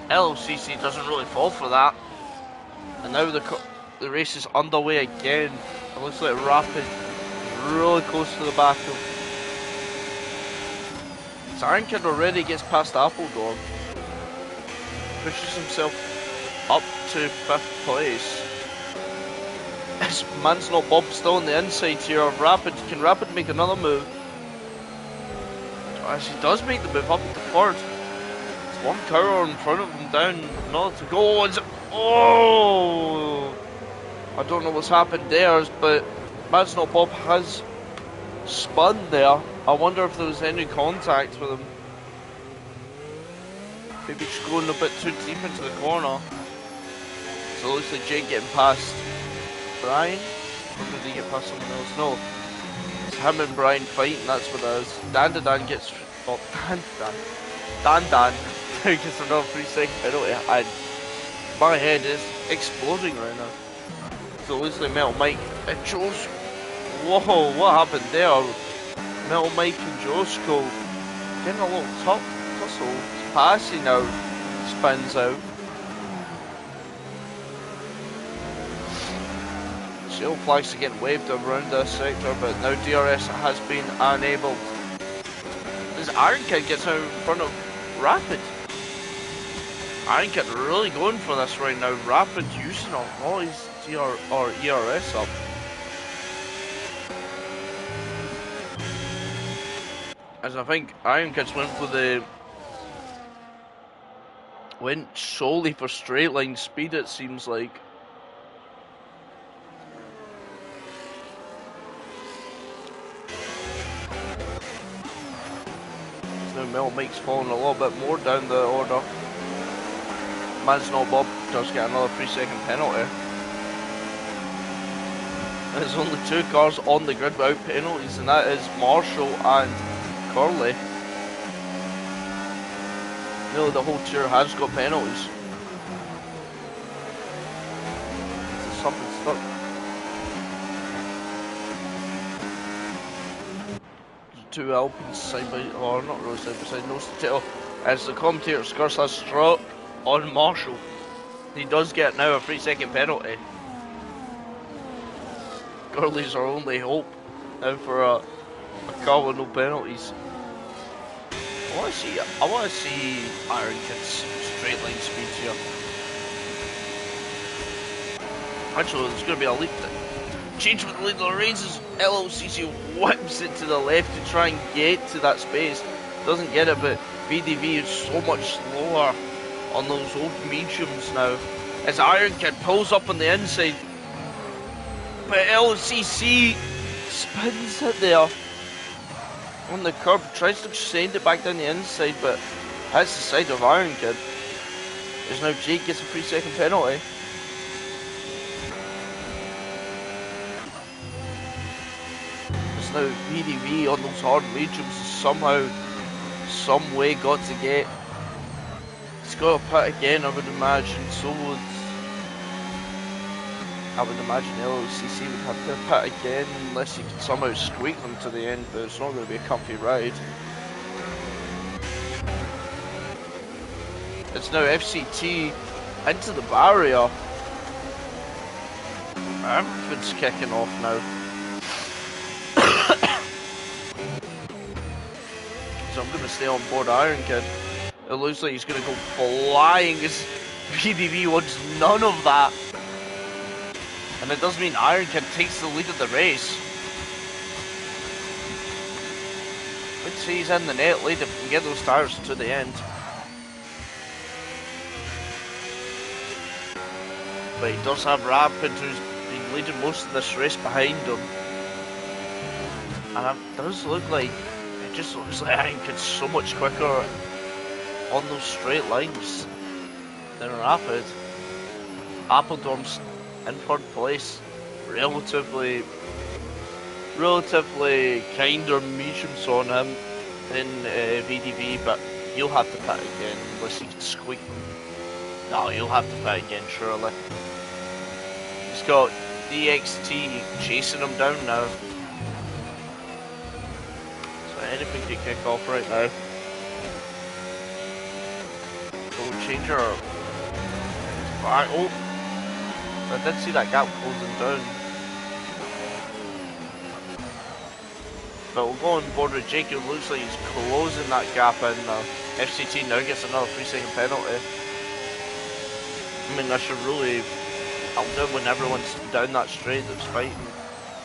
LCC doesn't really fall for that. And now the race is underway again. It looks like Rapid really close to the back of Siren Kid already gets past Appledorn. Pushes himself up to 5th place. Is Man's Not Bob still on the inside here of Rapid? Can Rapid make another move? As he does make the move up to 3rd. It's one car in front of him down, another to go. Oh! I don't know what's happened there, but Man's Not Bob has spun there. I wonder if there was any contact with him. Maybe just going a bit too deep into the corner. So it looks like Jake getting past Brian? Or did he get past someone else? No. It's him and Brian fighting, that's what it is. Dan gets... Oh, Dan gets another 3-second penalty, and my head is exploding right now. So it looks like Metal Mike... It shows... Whoa, what happened there? Metal Mike and Josko getting a little tussle. Passy now spins out. Sail flags are getting waved around this sector, but now DRS has been unable. As Iron Kid gets out in front of Rapid. Iron Kid really going for this right now. Rapid using all his ERS up. As I think Iron Kid's went solely for straight line speed, it seems like. Now Mel Mike's falling a little bit more down the order. Man's Not Bob does get another 3-second penalty. There's only 2 cars on the grid without penalties, and that is Marshall and Curly. Nearly the whole tour has got penalties. Something stuck. Two Alpines side by, or not really side by side, nose to tail. As the commentator Scurs has struck on Marshall. He does get now a 3-second penalty. Curly's our only hope now for a car with no penalties. I want to see Iron Kid's straight line speeds here. Actually, there's going to be a lead change with the lead of the races. LLCC whips it to the left to try and get to that space. Doesn't get it, but VDV is so much slower on those old mediums now. As Iron Kid pulls up on the inside, but LCC spins it there on the curb, tries to send it back down the inside, but hits the side of Iron Kid. As now Jake gets a 3-second penalty. As now VDV on those hard mediums somehow, some way got to get. He's got to pit again, I would imagine. I would imagine LCC would have to pit again unless he could somehow squeak them to the end, but it's not going to be a comfy ride. It's now FCT into the barrier. Everything's kicking off now. So I'm going to stay on board Iron Kid. It looks like he's going to go flying as VDV wants none of that. And it does mean Iron Kid takes the lead of the race. I'd say he's in the net lead if we can get those tires to the end. But he does have Rapid, who's been leading most of this race behind him. And it does look like, it just looks like Iron Kid's so much quicker on those straight lines than Rapid. Appledorm's in third place, relatively kinder mediums on him than VDV, but he'll have to pit again unless he can squeak them. No, he'll have to pit again, surely. He's got DXT chasing him down now. So anything can kick off right now. So changer. Oh, I did see that gap closing down. But we'll go on board with Jake. It looks like he's closing that gap in now. FCT now gets another 3-second penalty. I mean, that should really help them when everyone's down that straight that's fighting.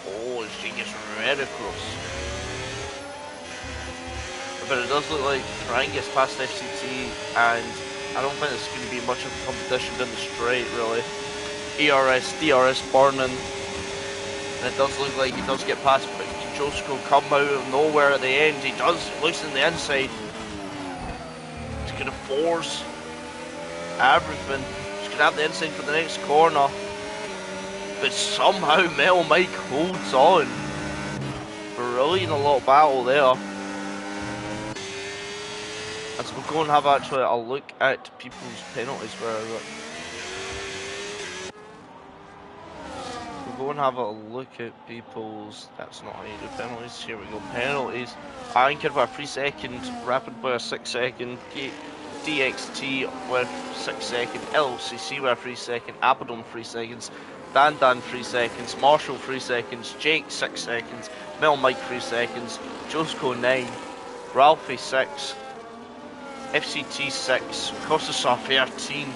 Oh, Jake gets very close. But it does look like Ryan gets past FCT, and I don't think it's going to be much of a competition down the straight, really. ERS, DRS burning, and it does look like he does get past, but Josko come out of nowhere at the end. He does loosen the inside. He's going to force everything. He's going to have the inside for the next corner, but somehow Metal Mike holds on. Brilliant, a little battle there. And so we'll go and have actually a look at people's penalties where we'll go and have a look at people's, that's not how you do penalties, here we go, penalties. Iron Kid with a 3-second, Rapid with a 6-second, DXT with 6-second, LCC with a 3-second, Appledorm 3 seconds, Dan 3 seconds, Marshall 3 seconds, Jake 6 seconds, Mel Mike 3 seconds, Josko 9, Ralphie 6, FCT 6, Costa 13,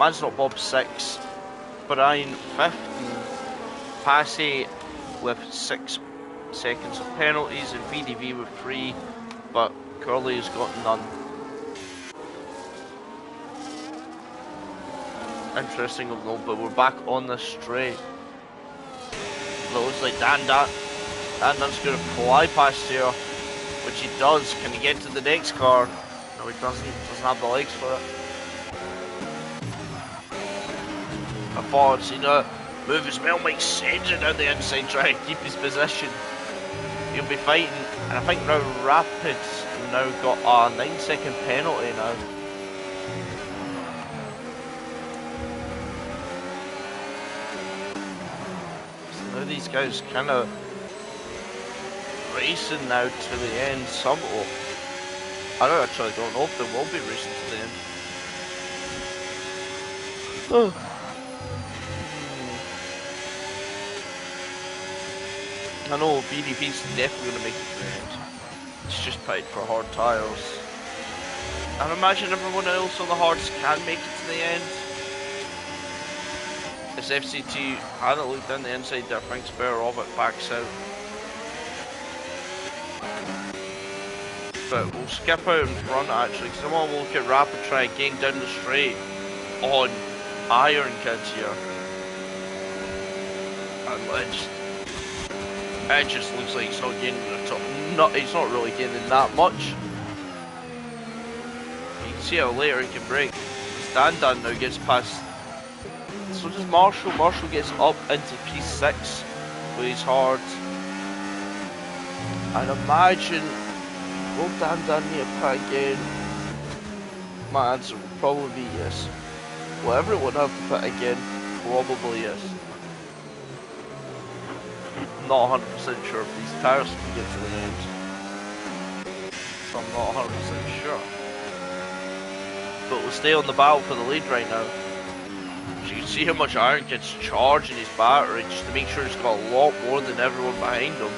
Man's Not Bob 6, Brian 15, Passy with 6 seconds of penalties, and VDV with 3, but Curly has got none. Interesting of note, but we're back on the straight. It looks like Dan's going to fly past here, which he does. Can he get to the next car? No, he doesn't have the legs for it. I thought I'd seen a move as well. Mike sends it down the inside, trying to keep his position. He'll be fighting, and I think now Rapids now got a 9-second penalty now. So now these guys kind of racing now to the end. I actually don't know if they will be racing to the end. Oh. I know BDP's definitely going to make it to the end. It's just paid for hard tyres. I imagine everyone else on the hards can make it to the end. As FCT had it looked down the inside there, thinks better of it, backs out. But we'll skip out in front actually, because I want to look at Rapid try again down the straight on Iron Kids here. And it just looks like he's not gaining the top. He's not really gaining that much. You can see how later he can break. Dan now gets past. So does Marshall. Marshall gets up into P6 with his hard. And imagine, will Dan need a pit again? My answer would probably be yes. Will everyone have to pit again? Probably yes. Not 100% sure if these tires can get to the end. So I'm not 100% sure. But we'll stay on the battle for the lead right now. So you can see how much Iron Kid's charging his battery just to make sure he's got a lot more than everyone behind him.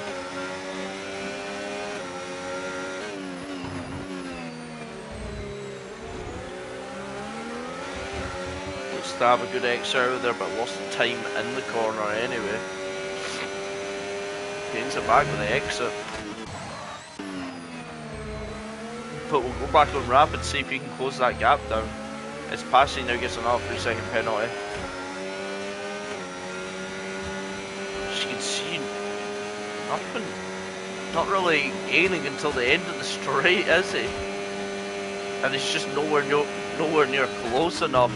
Looks to have a good exit out there, but lost time in the corner anyway. Gains it back with the exit. But we'll go back on Rapid, see if he can close that gap down. His passing now gets another 3-second penalty. As you can see, nothing, not really gaining until the end of the straight, is he? And it's just nowhere near close enough.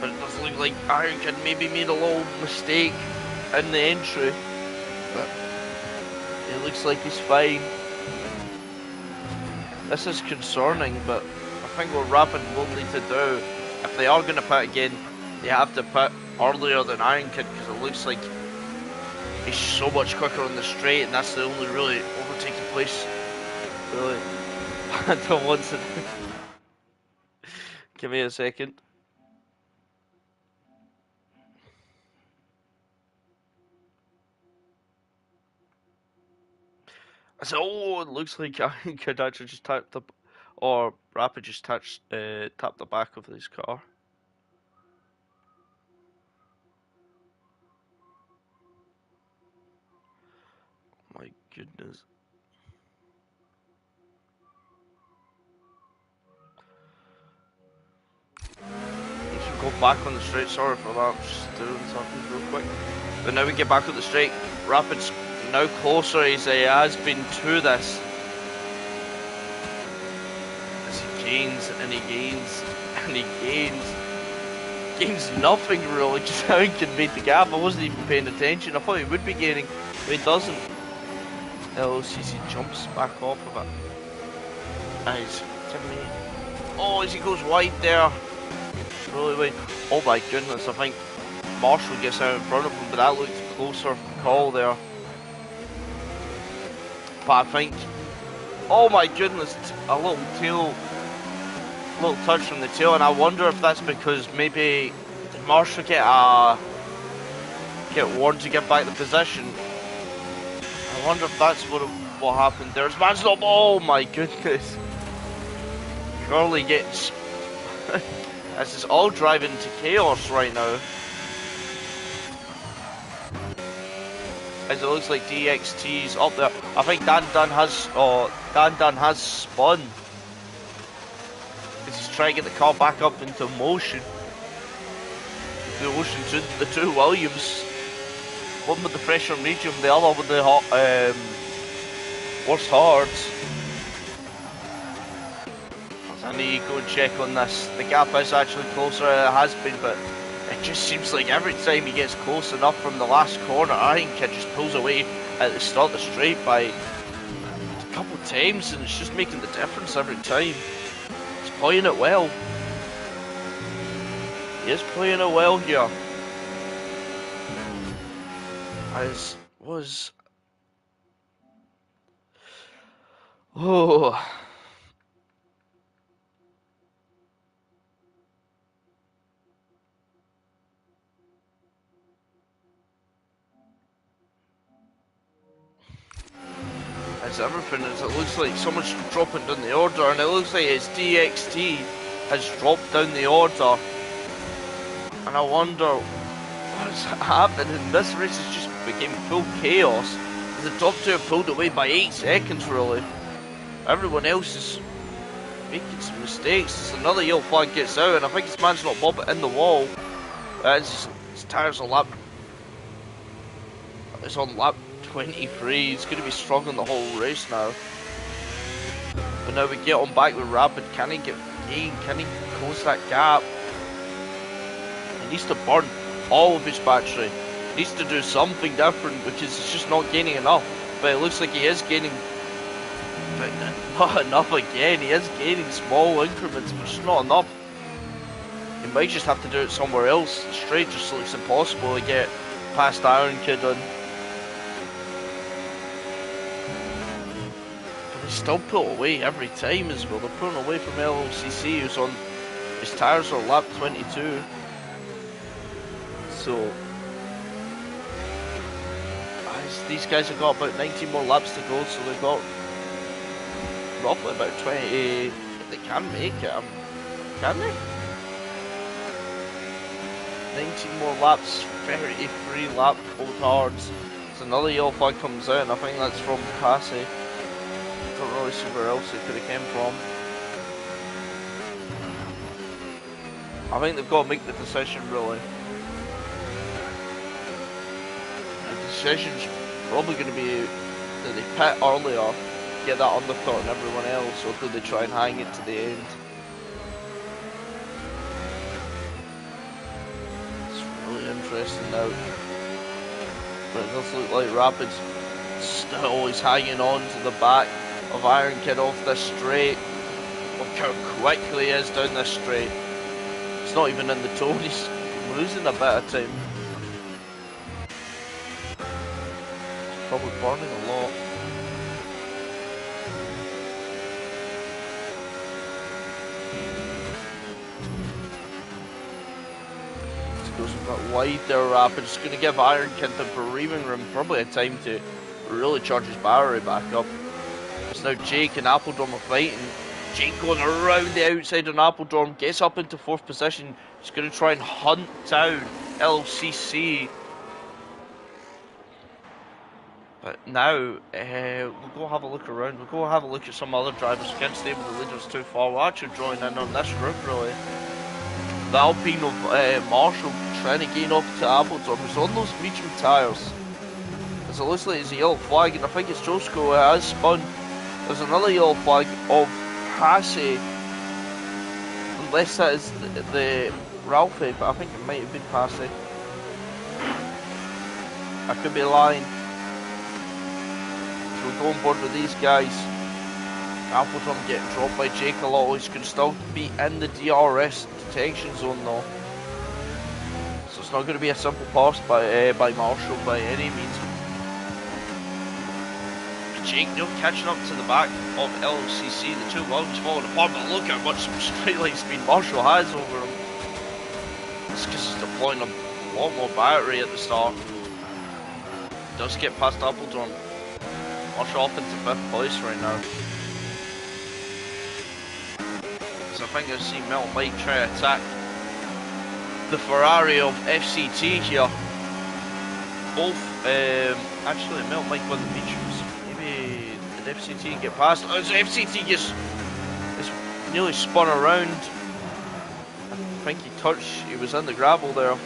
But it does look like Iron Kid maybe made a little mistake in the entry. But it looks like he's fine. This is concerning, but I think what Rapid will need to do, if they are going to pit again, they have to pit earlier than Iron Kid, because it looks like he's so much quicker on the straight, and that's the only really overtaking place. Really, I don't want to. Give me a second. So, oh, it looks like Iron Kid actually just tapped the, or Rapid just tapped the back of his car. My goodness. We should go back on the straight. Sorry for that. I'm just doing something real quick. But now we get back on the straight. Rapid's now closer as he has been to this. As he gains and he gains and he gains nothing really. Just how he can beat the gap. I wasn't even paying attention. I thought he would be gaining, but he doesn't. LCC jumps back off of it. Nice. Oh, as he goes wide there. Really wide. Oh my goodness, I think Marshall gets out in front of him, but that looked closer call there. But I think, oh my goodness, a little touch from the tail, and I wonder if that's because maybe did Marshall get warned to get back the position. I wonder if that's what happened. There's Mansell. Oh my goodness. Curly gets this is all driving to chaos right now. As it looks like DXT's up there. I think Dan Dunn has spun. Because he's trying to get the car back up into motion. The motion to the two Williams. One with the pressure medium, the other with the worst hards. I need to go and check on this. The gap is actually closer than it has been, but it just seems like every time he gets close enough from the last corner, Iron Kid just pulls away at the start of the straight by a couple of times, and it's just making the difference every time. He's playing it well. He is playing it well here. As was... Oh... As everything is, it looks like someone's dropping down the order, and it looks like it's DXT has dropped down the order. And and I wonder what's happening. This race has just became full chaos. The top two have pulled away by 8 seconds, really. Everyone else is making some mistakes. It's another yellow flag gets out, and I think his man's not bob it in the wall. His tyres are lap. It's on lap 23. He's going to be struggling the whole race now. But now we get on back with Rapid. Can he get in? Can he close that gap? He needs to burn all of his battery. He needs to do something different because he's just not gaining enough. But it looks like he is gaining, but not enough again. He is gaining small increments, but just not enough. He might just have to do it somewhere else. Straight just looks impossible to get past Iron Kid on. But they still pull away every time as well. They're pulling away from LLCC, who's on, his tyres are lap 22. So these guys have got about 19 more laps to go, so they've got roughly about 20. They can make it, can they? 19 more laps, 33 lap full-tards. So another yellow flag comes out, and I think that's from Passy. Don't really see where else it could have came from. I think they've got to make the decision, really. The decision's probably going to be that they pit earlier, get that undercut on everyone else, or do they try and hang it to the end? It's really interesting now. But it does look like Rapid's still always hanging on to the back of Iron Kid off this straight. Look how quickly he is down this straight. It's not even in the tone, he's losing a bit of time. Probably burning a lot. Just goes a bit wide there, Rapid. Just going to give Iron Kid the breathing room, probably a time to really charge his battery back up. It's now Jake and Appledorm are fighting. Jake going around the outside on Appledorm, gets up into 4th position. He's going to try and hunt down LCC. But now, we'll go have a look around. We'll go have a look at some other drivers. We can't stay with the leaders too far. We'll actually join in on this group, really. The Alpine of Marshall trying to gain up to Appledorm. He's on those medium tyres. As it looks like it's a yellow flag, and I think it's Josko has spun. There's another yellow flag of Passy. Unless that is the Ralphie, but I think it might have been Passy. I could be lying. So we go on board with these guys. Appledorm getting dropped by Jake a lot. He's going to still be in the DRS detection zone though. So it's not going to be a simple pass by Marshall by any means. Jake now catching up to the back of LCC. The two Williams falling apart, but look how much straight line speed Marshall has over him. It's because he's deploying a lot more battery at the start. Does get past Appledorm. Marshall up into 5th place right now. So I think I see Mel Mike try to attack the Ferrari of FCT here. Both, actually Mel Mike won the mediums. Maybe did FCT get past? Oh, so FCT just nearly spun around. I think he was in the gravel there.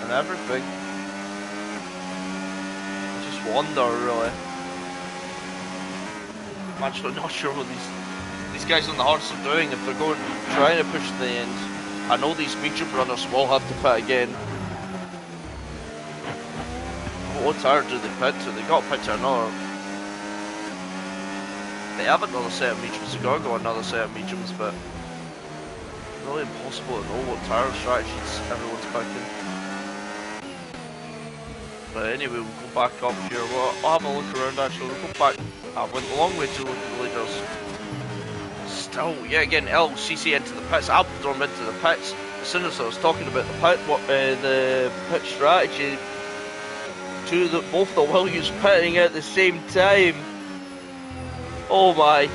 And everything. Wonder really. I'm actually not sure what these guys on the hearts are doing. If they're trying to push to the end. I know these medium runners will have to pit again. What tyre do they pit to? They got to pit to another. They have another set of mediums. They got to go another set of mediums, but it's really impossible to know what tyre strategies everyone's picking. But anyway, we'll go back up here. I'll have a look around actually. We'll go back. I went a long way to look at the leaders. Still, yeah, again, LCC into the pits, Appledorm into the pits. As soon as I was talking about the pit strategy, both the Williams pitting at the same time. Oh my.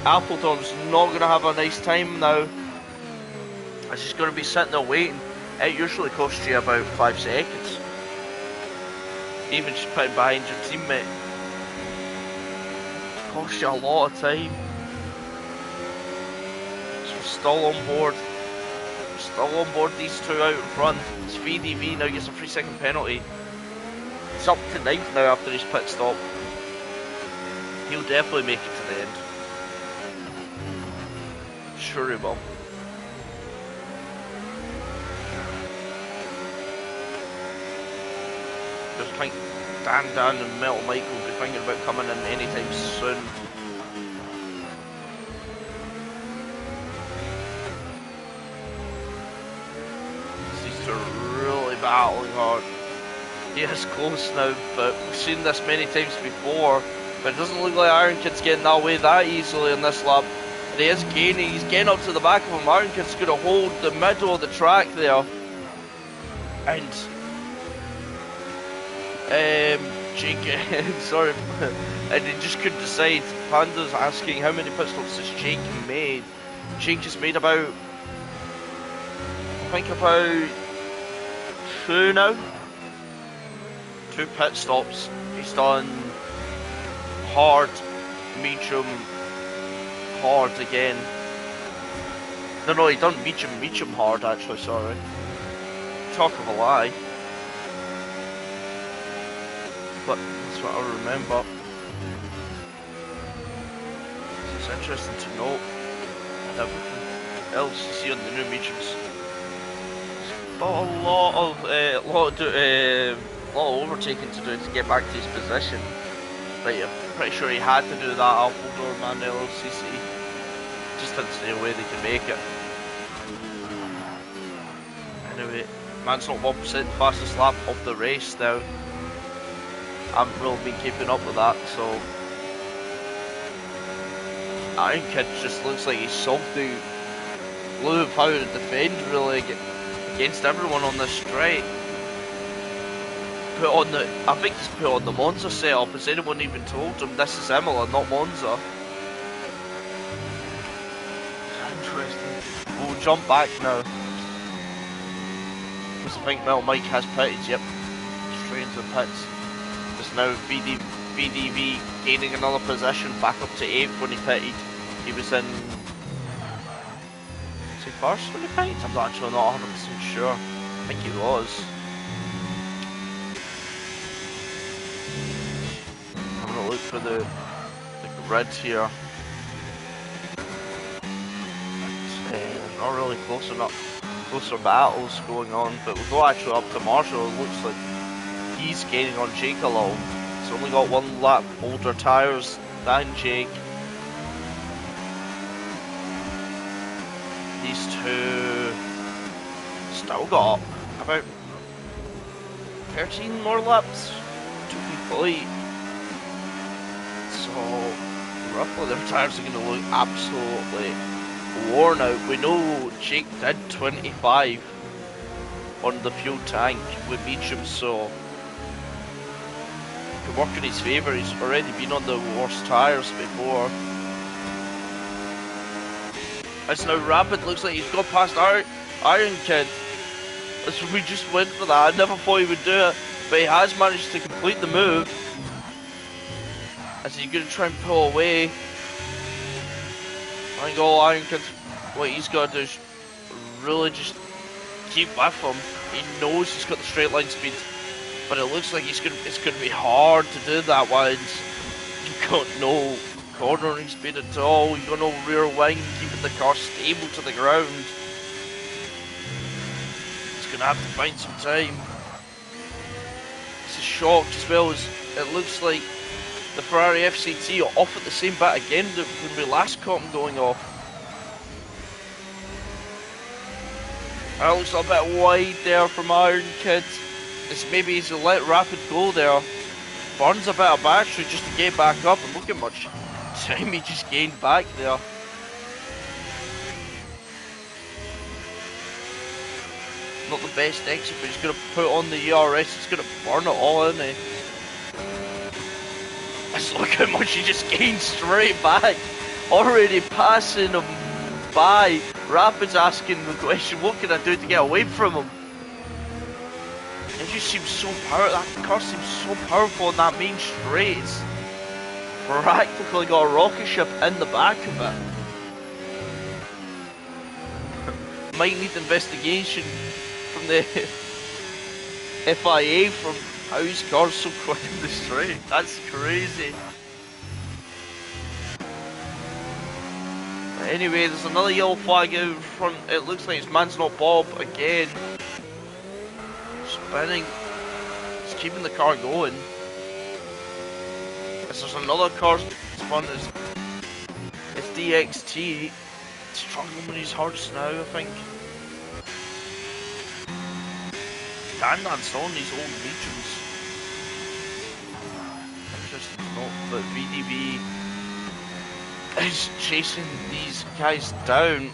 Appledorm's not going to have a nice time now. As he's going to be sitting there waiting. It usually costs you about 5 seconds. Even just putting behind your teammate. It costs you a lot of time. So we're still on board. We're still on board, these two out in front. It's VDV now gets a 3-second penalty. It's up to 9th now after his pit stop. He'll definitely make it to the end. Sure he will. I think Dan and Metal Mike will be thinking about coming in anytime soon. These two are really battling hard. He is close now, but we've seen this many times before. But it doesn't look like Iron Kid's getting that way that easily in this lap. And he is gaining, he's getting up to the back of him. Iron Kid's going to hold the middle of the track there. And Jake, sorry, and he just couldn't decide. Panda's asking how many pit stops has Jake made. Jake has made about, I think about 2 now. 2 pit stops. He's done hard, medium, hard again. No, he done medium hard actually, sorry. Talk of a lie. But that's what I remember. It's interesting to note everything else you see on the new mediums. But a lot of overtaking to do to get back to his position. But yeah, pretty sure he had to do that. Alpaldor, Mandel, LCC. Just didn't see a way they could make it. Anyway, man's not 1% fastest lap of the race now. I haven't really been keeping up with that, so Iron Kid just looks like he's something blue of how to defend really against everyone on this straight. I think he's put on the Monza setup. Has anyone even told him this is Imola, not Monza? Interesting. We'll jump back now. Because I think Metal Mike has pitted, yep. Straight into the pits. It's now VDV gaining another position, back up to 8th when he pitted. He was in... Was he first when he pitted? I'm actually not 100% sure. I think he was. I'm gonna look for the grid here. There's not really closer battles going on, but we'll go actually up to Marshall. It looks like he's gaining on Jake a little. He's only got 1 lap older tyres than Jake. These two still got about 13 more laps to complete. So roughly their tyres are going to look absolutely worn out. We know Jake did 25 on the fuel tank with medium, so could work in his favour. He's already been on the worst tyres before. It's now Rapid, looks like he's got past Iron Kid. We just went for that. I never thought he would do it, but he has managed to complete the move. As he's going to try and pull away. I think all Iron Kid, what he's got to do is really just keep with him. He knows he's got the straight line speed, but it looks like it's going to be hard to do that once you've got no cornering speed at all. You've got no rear wing, keeping the car stable to the ground. It's going to have to find some time. It's a shock as well as it looks like the Ferrari FCT are off at the same bit again when we last caught them going off. That looks a bit wide there from Iron Kid. It's maybe he's let Rapid go there. Burns a bit of battery just to get back up, and look at much time he just gained back there. Not the best exit, but he's going to put on the ERS. He's going to burn it all, isn't he? Let's look how much he just gained straight back. Already passing him by, Rapid's asking the question, what can I do to get away from him? It just seems so powerful. That car seems so powerful in that main straight. It's practically got a rocket ship in the back of it. Might need investigation from the FIA from how his car's so quick in the straight. That's crazy. But anyway, there's another yellow flag out front. It looks like it's Man's Not Bob again. Spinning. It's keeping the car going. There's another car spun. It's DXT. Struggling with his hearts now, I think. Dan's on these old regions. Interesting to note, but VDV is chasing these guys down.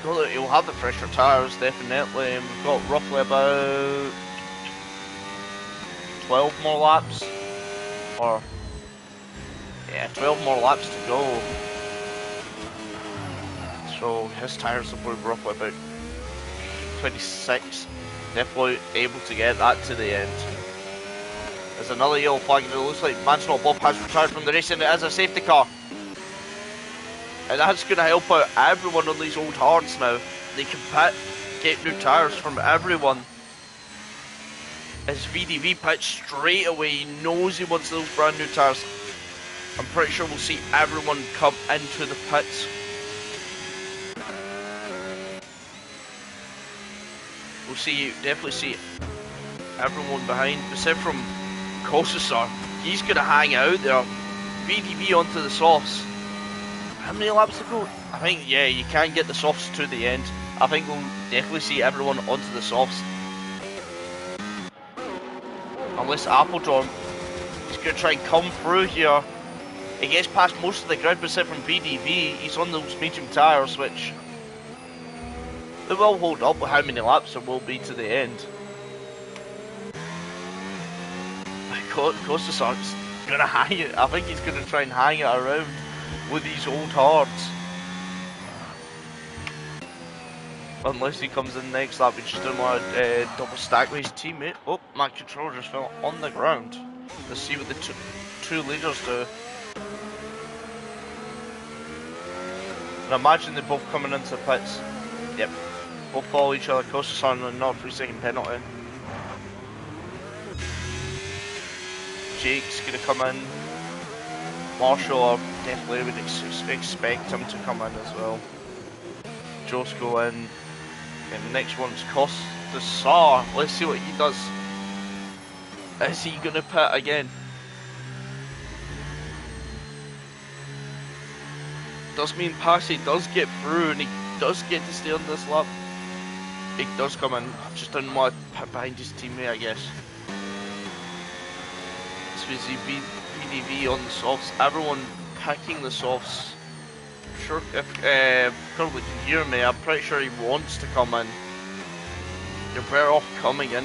He'll have the fresher tyres, definitely, and we've got roughly about 12 more laps, or yeah, 12 more laps to go. So his tyres will be roughly about 26. Definitely able to get that to the end. There's another yellow flag. It looks like Man's Not Bob has retired from the race, and it is a safety car. And that's going to help out everyone on these old hards now. They can get new tyres from everyone. As VDV pits straight away, he knows he wants those brand new tyres. I'm pretty sure we'll see everyone come into the pits. We'll definitely see everyone behind, except from Kosasar. He's going to hang out there. VDV onto the softs. How many laps to go? I think, yeah, you can get the softs to the end. I think we'll definitely see everyone onto the softs. Unless Appledorn is going to try and come through here. He gets past most of the grid, but except from VDV, he's on those medium tyres, which they will hold up with how many laps there will be to the end. Kostasar's going to hang it. I think he's going to try and hang it around with these old hards. Unless he comes in next lap, we just don't want to double stack with his teammate. Oh, my controller just fell on the ground. Let's see what the two leaders do. And imagine they're both coming into the pits. Yep. Both follow each other. Kostasar on another 3-second penalty. Jake's going to come in. Marshall, definitely would expect him to come in as well. Joe's go in. And the next one's Kostasar. Let's see what he does. Is he going to pit again? Does mean Passy does get through and he does get to stay on this lap. He does come in. Just didn't want to pit behind his teammate, I guess. So we see VDV on the softs. Everyone picking the softs. Sure, if Curly can hear me, I'm pretty sure he wants to come in. You're better off coming in,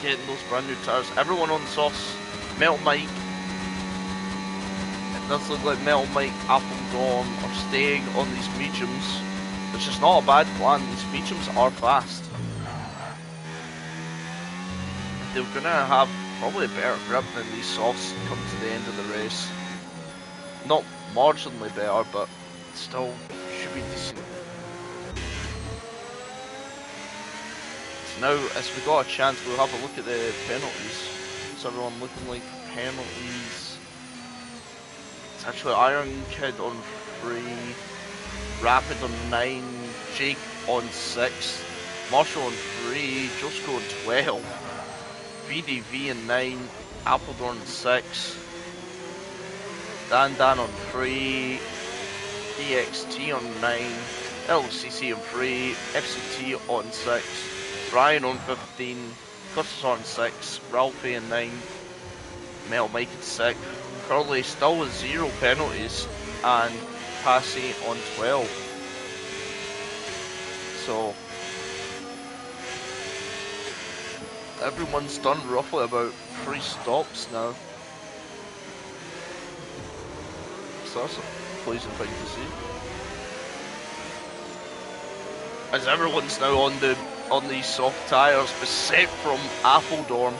getting those brand new tyres. Everyone on the softs. Metal Mike. It does look like Metal Mike, Appledorn are staying on these mediums, which is not a bad plan. These mediums are fast. They're gonna have probably a better grip than these softs come to the end of the race. Not marginally better, but still should be decent. So now, as we got a chance, we'll have a look at the penalties. Is everyone looking like penalties? It's actually Iron Kid on 3, Rapid on 9, Jake on 6, Marshall on 3, Josko on 12. VDV on 9, Appledorn 6, Dan on 3, DXT on 9, LCC on 3, FCT on 6, Brian on 15, Curtis on 6, Ralphie on 9, Mel Mike on 6, Curly still with 0 penalties, and Passy on 12. So everyone's done roughly about 3 stops now. So that's a pleasing thing to see. as everyone's now on these soft tyres, beset from Apeldoorn.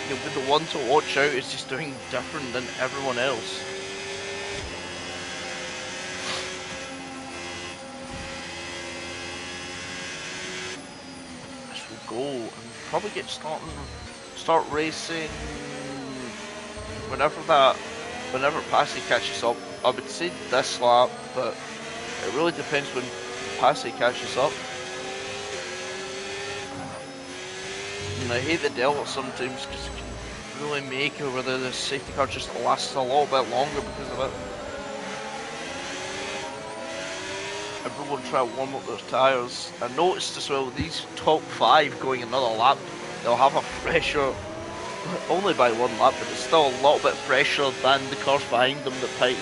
You'll be the one to watch out. Is just doing different than everyone else. This will go and probably start racing whenever Passy catches up. I would say this lap, but it really depends when Passy catches up. And I hate the Delta sometimes because it can really make it whether the safety car just lasts a little bit longer because of it. Everyone try to warm up their tyres. I noticed as well, these top 5 going another lap, they'll have a fresher, only by 1 lap, but it's still a little bit fresher than the cars behind them that pitted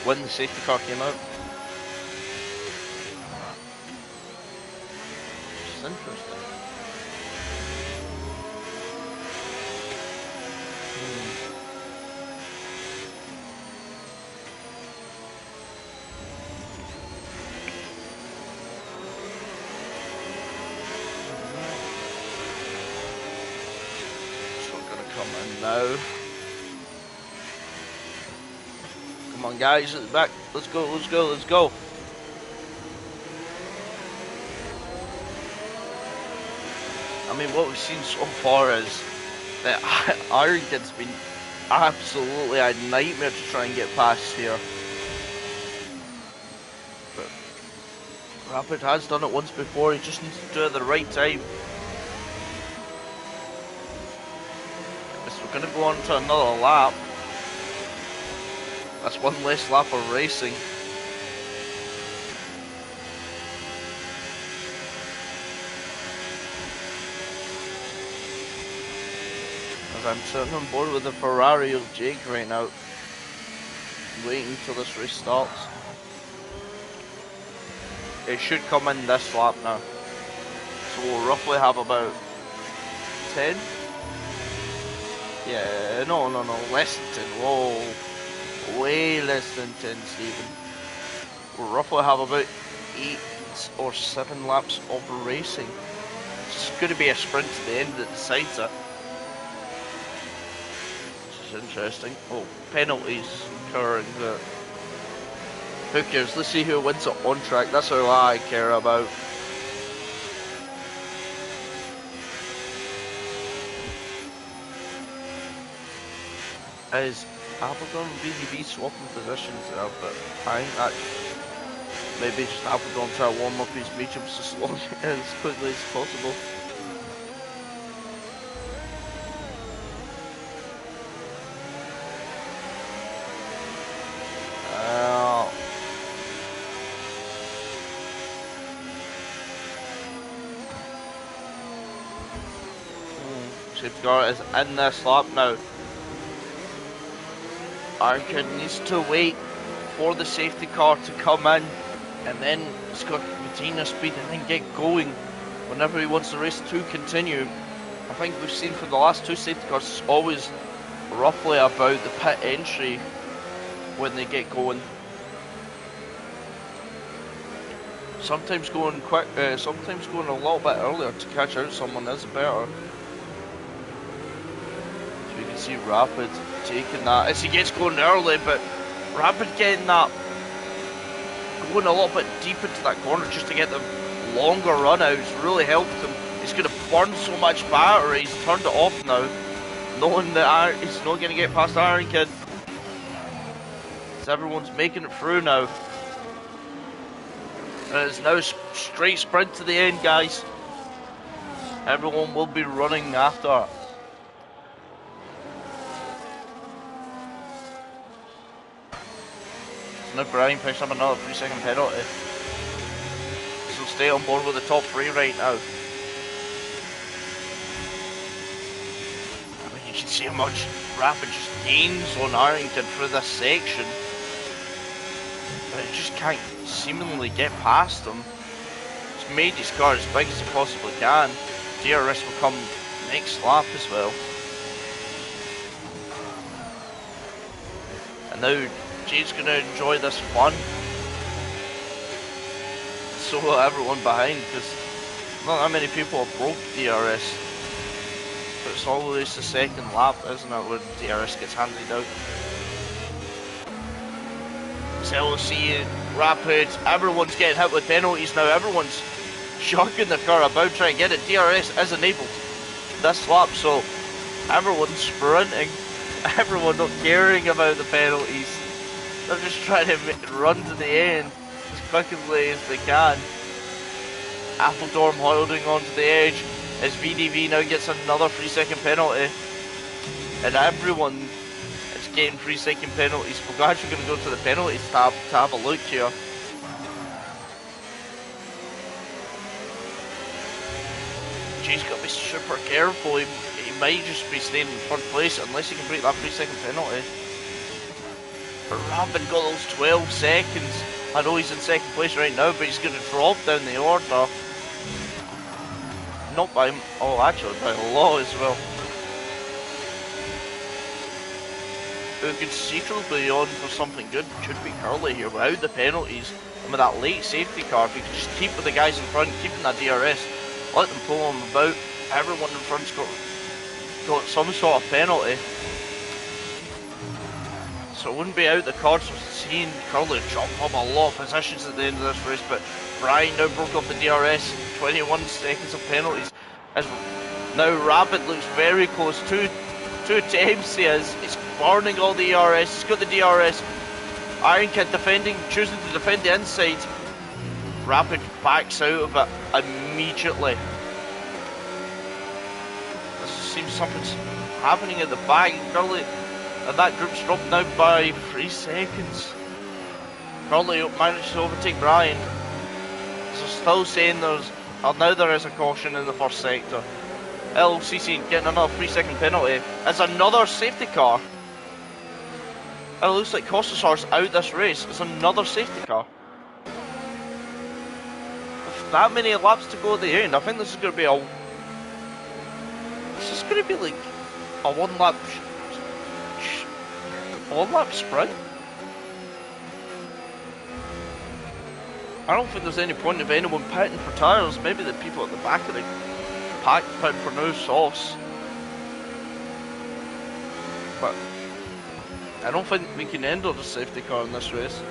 when the safety car came out. It's interesting. Now, come on guys, at the back, let's go, let's go, let's go. I mean, what we've seen so far is that Ironton's been absolutely a nightmare to try and get past here. But Rapid has done it once before, he just needs to do it at the right time. We're going to go on to another lap. That's one less lap of racing. As I'm sitting on board with the Ferrari of Jake right now, waiting until this race starts. It should come in this lap now. So we'll roughly have about 10. Yeah, no, less than 10. Whoa, way less than 10, Stephen. We'll roughly have about 8 or 7 laps of racing. It's going to be a sprint to the end that decides it. This is interesting. Oh, penalties occurring, but who cares? Let's see who wins it on track. That's all I care about. Is Apeldoorn and BGB swapping positions there, but I think that maybe just Apeldoorn try to warm up his mediums as long as quickly as possible. Safety car is in this lap now. Ironton needs to wait for the safety car to come in, and then he's got to retain his speed and then get going whenever he wants the race to continue. I think we've seen from the last 2 safety cars, it's always roughly about the pit entry when they get going. Sometimes going quick, sometimes going a little bit earlier to catch out someone is better. So you can see Rapid taking that as he gets going early, but Rapid getting that, going a little bit deep into that corner just to get the longer run out really helped him. He's going to burn so much battery, he's turned it off now, knowing that he's not going to get past Iron Kid. So everyone's making it through now. And it's now straight sprint to the end, guys. Everyone will be running after it. Now Brian picks up another 3-second penalty. So stay on board with the top 3 right now. I mean, you can see how much Rapid just gains on Ironton through this section. But he just can't seemingly get past him. He's made his car as big as he possibly can. DRS will come next lap as well. And now Jade's going to enjoy this fun. so will everyone behind, because not that many people have broke DRS. But it's always the second lap, isn't it, when DRS gets handed out. LC, Rapid, everyone's getting hit with penalties now. Everyone's shocking the car about trying to get it. DRS is enabled this lap, so everyone's sprinting. Everyone not caring about the penalties. They're just trying to run to the end as quickly as they can. Appledorn holding on to the edge as VDV now gets another 3-second penalty. And everyone is getting 3-second penalties. We're actually going to go to the penalties tab to have a look here. Jay's got to be super careful. He might just be staying in third place unless he can break that 3-second penalty. But Rapid got those 12 seconds. I know he's in second place right now, but he's going to drop down the order. Not by, oh actually by a lot as well. Who could secretly on for something good should be Curly here without the penalties and with that late safety car. If you could just keep with the guys in front, keeping that DRS, let them pull them about. Everyone in front's got some sort of penalty. So it wouldn't be out the cards for seeing Curly jump up a lot of positions at the end of this race, but Brian now broke off the DRS, 21 seconds of penalties. As now Rapid looks very close to attempts. He's burning all the DRS, he's got the DRS. Iron Kid choosing to defend the inside. Rapid backs out of it immediately. There seems something's happening at the back. Curly, and that group's dropped now by 3 seconds. Curly managed to overtake Brian. So still saying now there is a caution in the first sector. LCC getting another 3-second penalty. It's another safety car. It looks like Kostasar's out this race. It's another safety car. With that many laps to go at the end, I think this is going to be like a one lap sprint. I don't think there's any point of anyone pitting for tyres. Maybe the people at the back of the pack pit for no sauce. But I don't think we can enter the safety car in this race.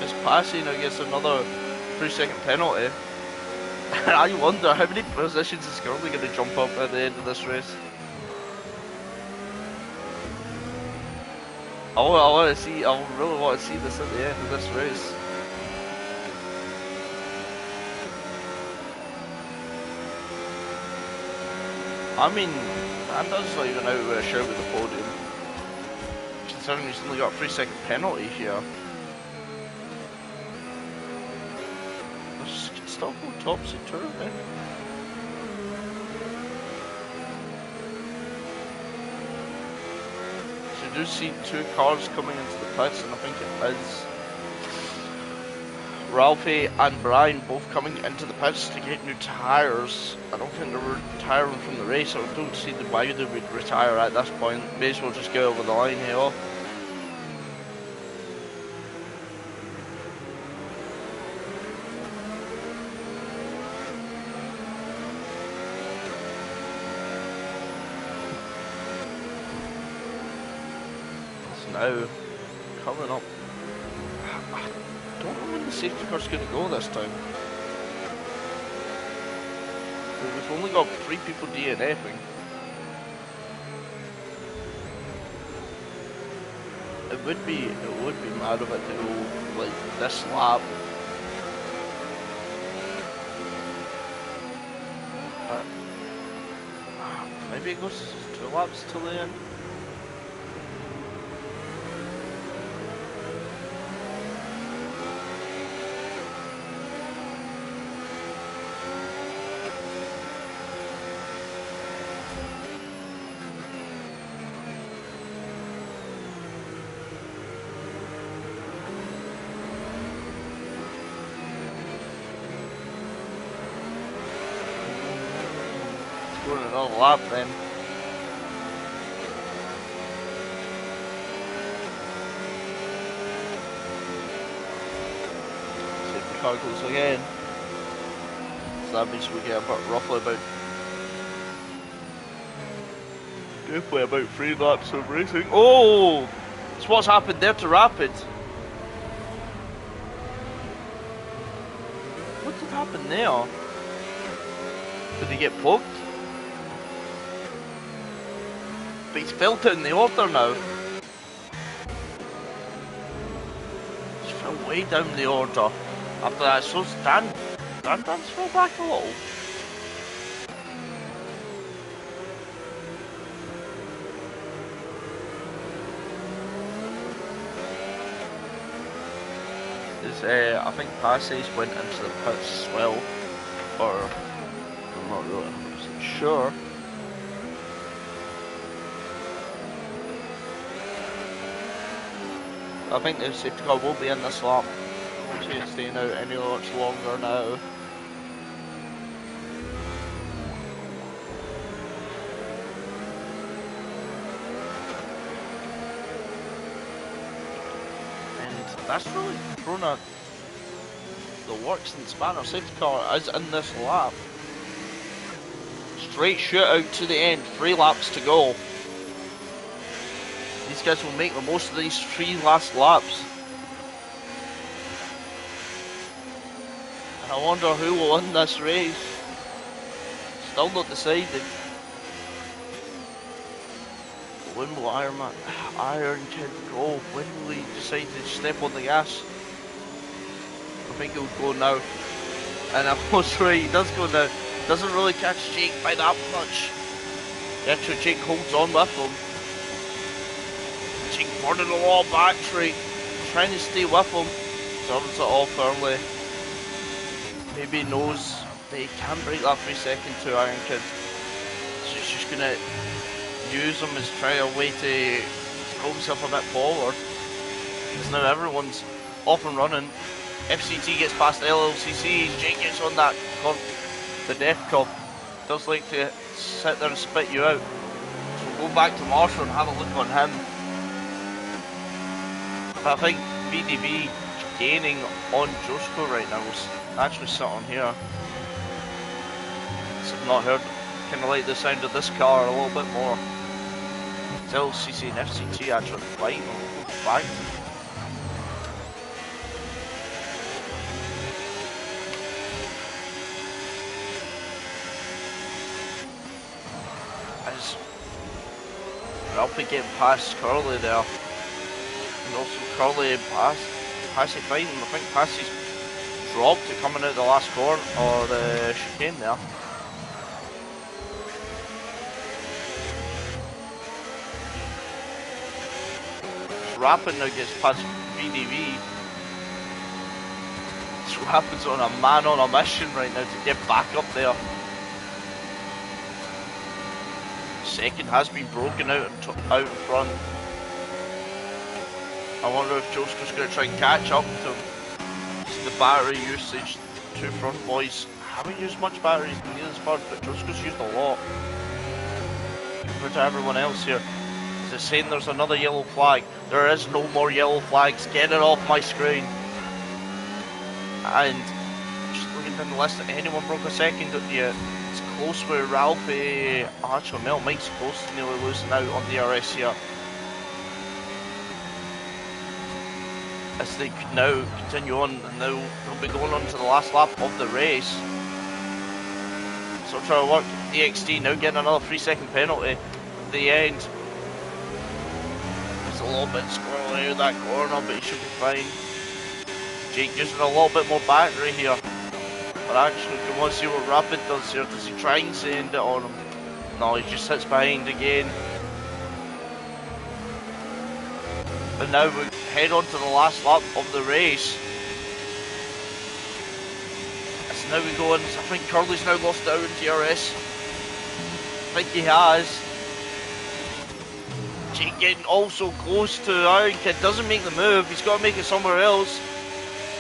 As Passy now gets another 3-second penalty. I wonder how many positions is Curly going to jump up at the end of this race. I really want to see this at the end of this race. I mean, Dandan's not even out with a shout with the podium. Considering he's only got a 3-second penalty here. Let's still go topsy-turvy. So you do see 2 cars coming into the pits, and I think it is Ralphie and Brian both coming into the pits to get new tyres. I don't think they're retiring from the race. I don't see why they would retire at this point. May as well just get over the line here. So now, coming up. I don't know when the safety car's going to go this time. We've only got 3 people DNFing. It would be mad of it to go like this lap. Maybe it goes 2 laps till the end. Another lap then. car goes again. So that means we get roughly about 3 laps of racing. Oh! It's what's happened there to Rapid. What did happen there? Did he get poked? But he's felt it in the order now. He's fell way down the order. After that, so Dan's fell back a little. I think Passes went into the pits as well, or I'm not really 100% sure. I think the safety car will be in this lap. I don't see it staying out any much longer now. That's really thrown at the works in Spanner. Safety car is in this lap. Straight shootout to the end, 3 laps to go. These guys will make the most of these 3 last laps. And I wonder who will win this race. Still not decided. When will Iron Kid go? When will he decide to step on the gas? I think he'll go now. And I'm almost right, he does go now. Doesn't really catch Jake by that much. Actually, Jake holds on with him. Jake burning a lot of battery, trying to stay with him. Turns it off early. Maybe he knows that he can't break that 3 second to Iron Kid. So he's just gonna use him as try a way to throw himself a bit forward. Because now everyone's off and running. FCT gets past LLCC, Jake gets on that curb, the death curb. Does like to sit there and spit you out. So we'll go back to Marshall and have a look on him. But I think VDB gaining on Josko right now. We'll actually sit on here. So I've not heard, kind of like the sound of this car a little bit more. It's LCC and FCT actually fighting. We'll go back. As Ralphie getting past Curly there. And also Curly Passy fighting. I think Passy's dropped it coming out the last corner or the chicane there. Rapid now gets past VDV. So Rapid's on a man on a mission right now to get back up there. Second has been broken out in front. I wonder if Josko's going to try and catch up to him. It's the battery usage. 2 front boys haven't used much batteries in this part, but Josko's used a lot compared to everyone else here. Is it saying there's another yellow flag? There is no more yellow flags. Get it off my screen. And just looking down the list, anyone broke a second yet? It's close with Ralphie. Actually, Mel Mike's close to nearly losing out on DRS here. As they could now continue on, and now they'll be going on to the last lap of the race. So trying to work DXT now getting another 3 second penalty at the end. It's a little bit squirrely out of that corner, but he should be fine. Jake using a little bit more battery here. But actually, we want to see what Rapid does here. Does he try and send it on him? No, he just sits behind again. But now we head on to the last lap of the race. As now we go in, I think Curly's now lost out in DRS. I think he has. Jake getting also close to Iron Kid, doesn't make the move, he's got to make it somewhere else.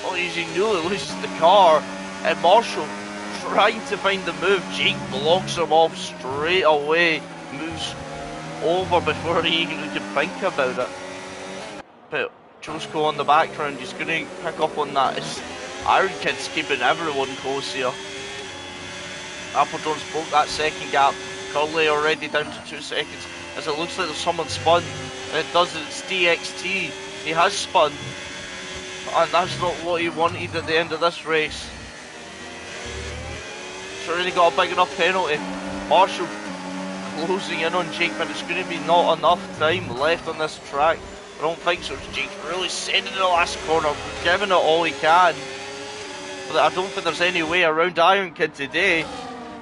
Oh, he nearly loses the car. And Marshall trying to find the move. Jake blocks him off straight away. Moves over before he even could think about it. But Josko on the background, he's going to pick up on that. Iron Kid's keeping everyone close here. Appledorn's broke that second gap. Curly already down to 2 seconds. As it looks like there's someone spun. And it doesn't, it's DXT. He has spun. And that's not what he wanted at the end of this race. He's already got a big enough penalty. Marshall closing in on Jake, but it's going to be not enough time left on this track. I don't think so. Jake's really sending the last corner, giving it all he can. But I don't think there's any way around Iron Kid today,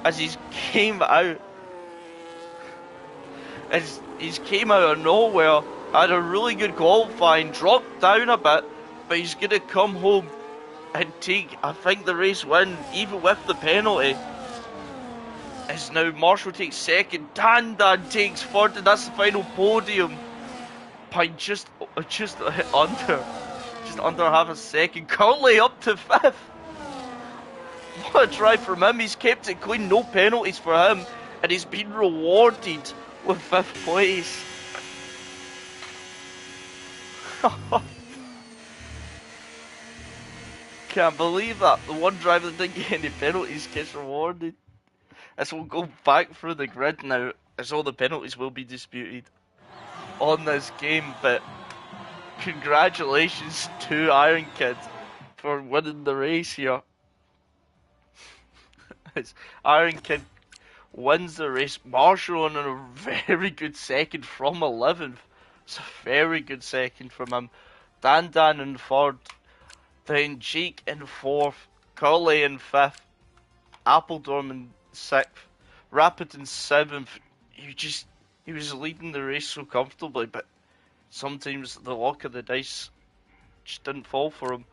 as he's came out. As he's came out of nowhere, had a really good qualifying, dropped down a bit, but he's going to come home and take, I think, the race win, even with the penalty. As now Marshall takes second, Dan takes third, and that's the final podium by just under half a second. Curly up to 5th. What a drive from him. He's kept it clean, no penalties for him, and he's been rewarded with 5th place. Can't believe that. The one driver that didn't get any penalties gets rewarded. As we'll go back through the grid now, as all the penalties will be disputed on this game, but congratulations to Iron Kid for winning the race here. As Iron Kid wins the race, Marshall on a very good second from 11th. It's a very good second from him. Dan in 3rd, then Jake in 4th, Curly in 5th, Appledorn in 6th, Rapid in 7th. He was leading the race so comfortably, but sometimes the luck of the dice just didn't fall for him.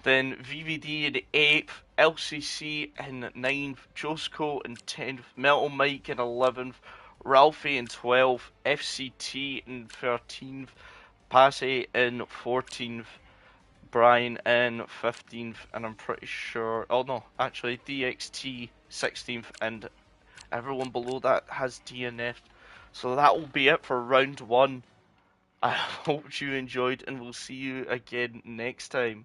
Then VVD in 8th, LCC in 9th, Josco in 10th, Metal Mike in 11th, Ralphie in 12th, FCT in 13th, Passy in 14th, Brian in 15th, and I'm pretty sure, oh no, actually DXT 16th, and everyone below that has DNF. So that will be it for round 1. I hope you enjoyed, and we'll see you again next time.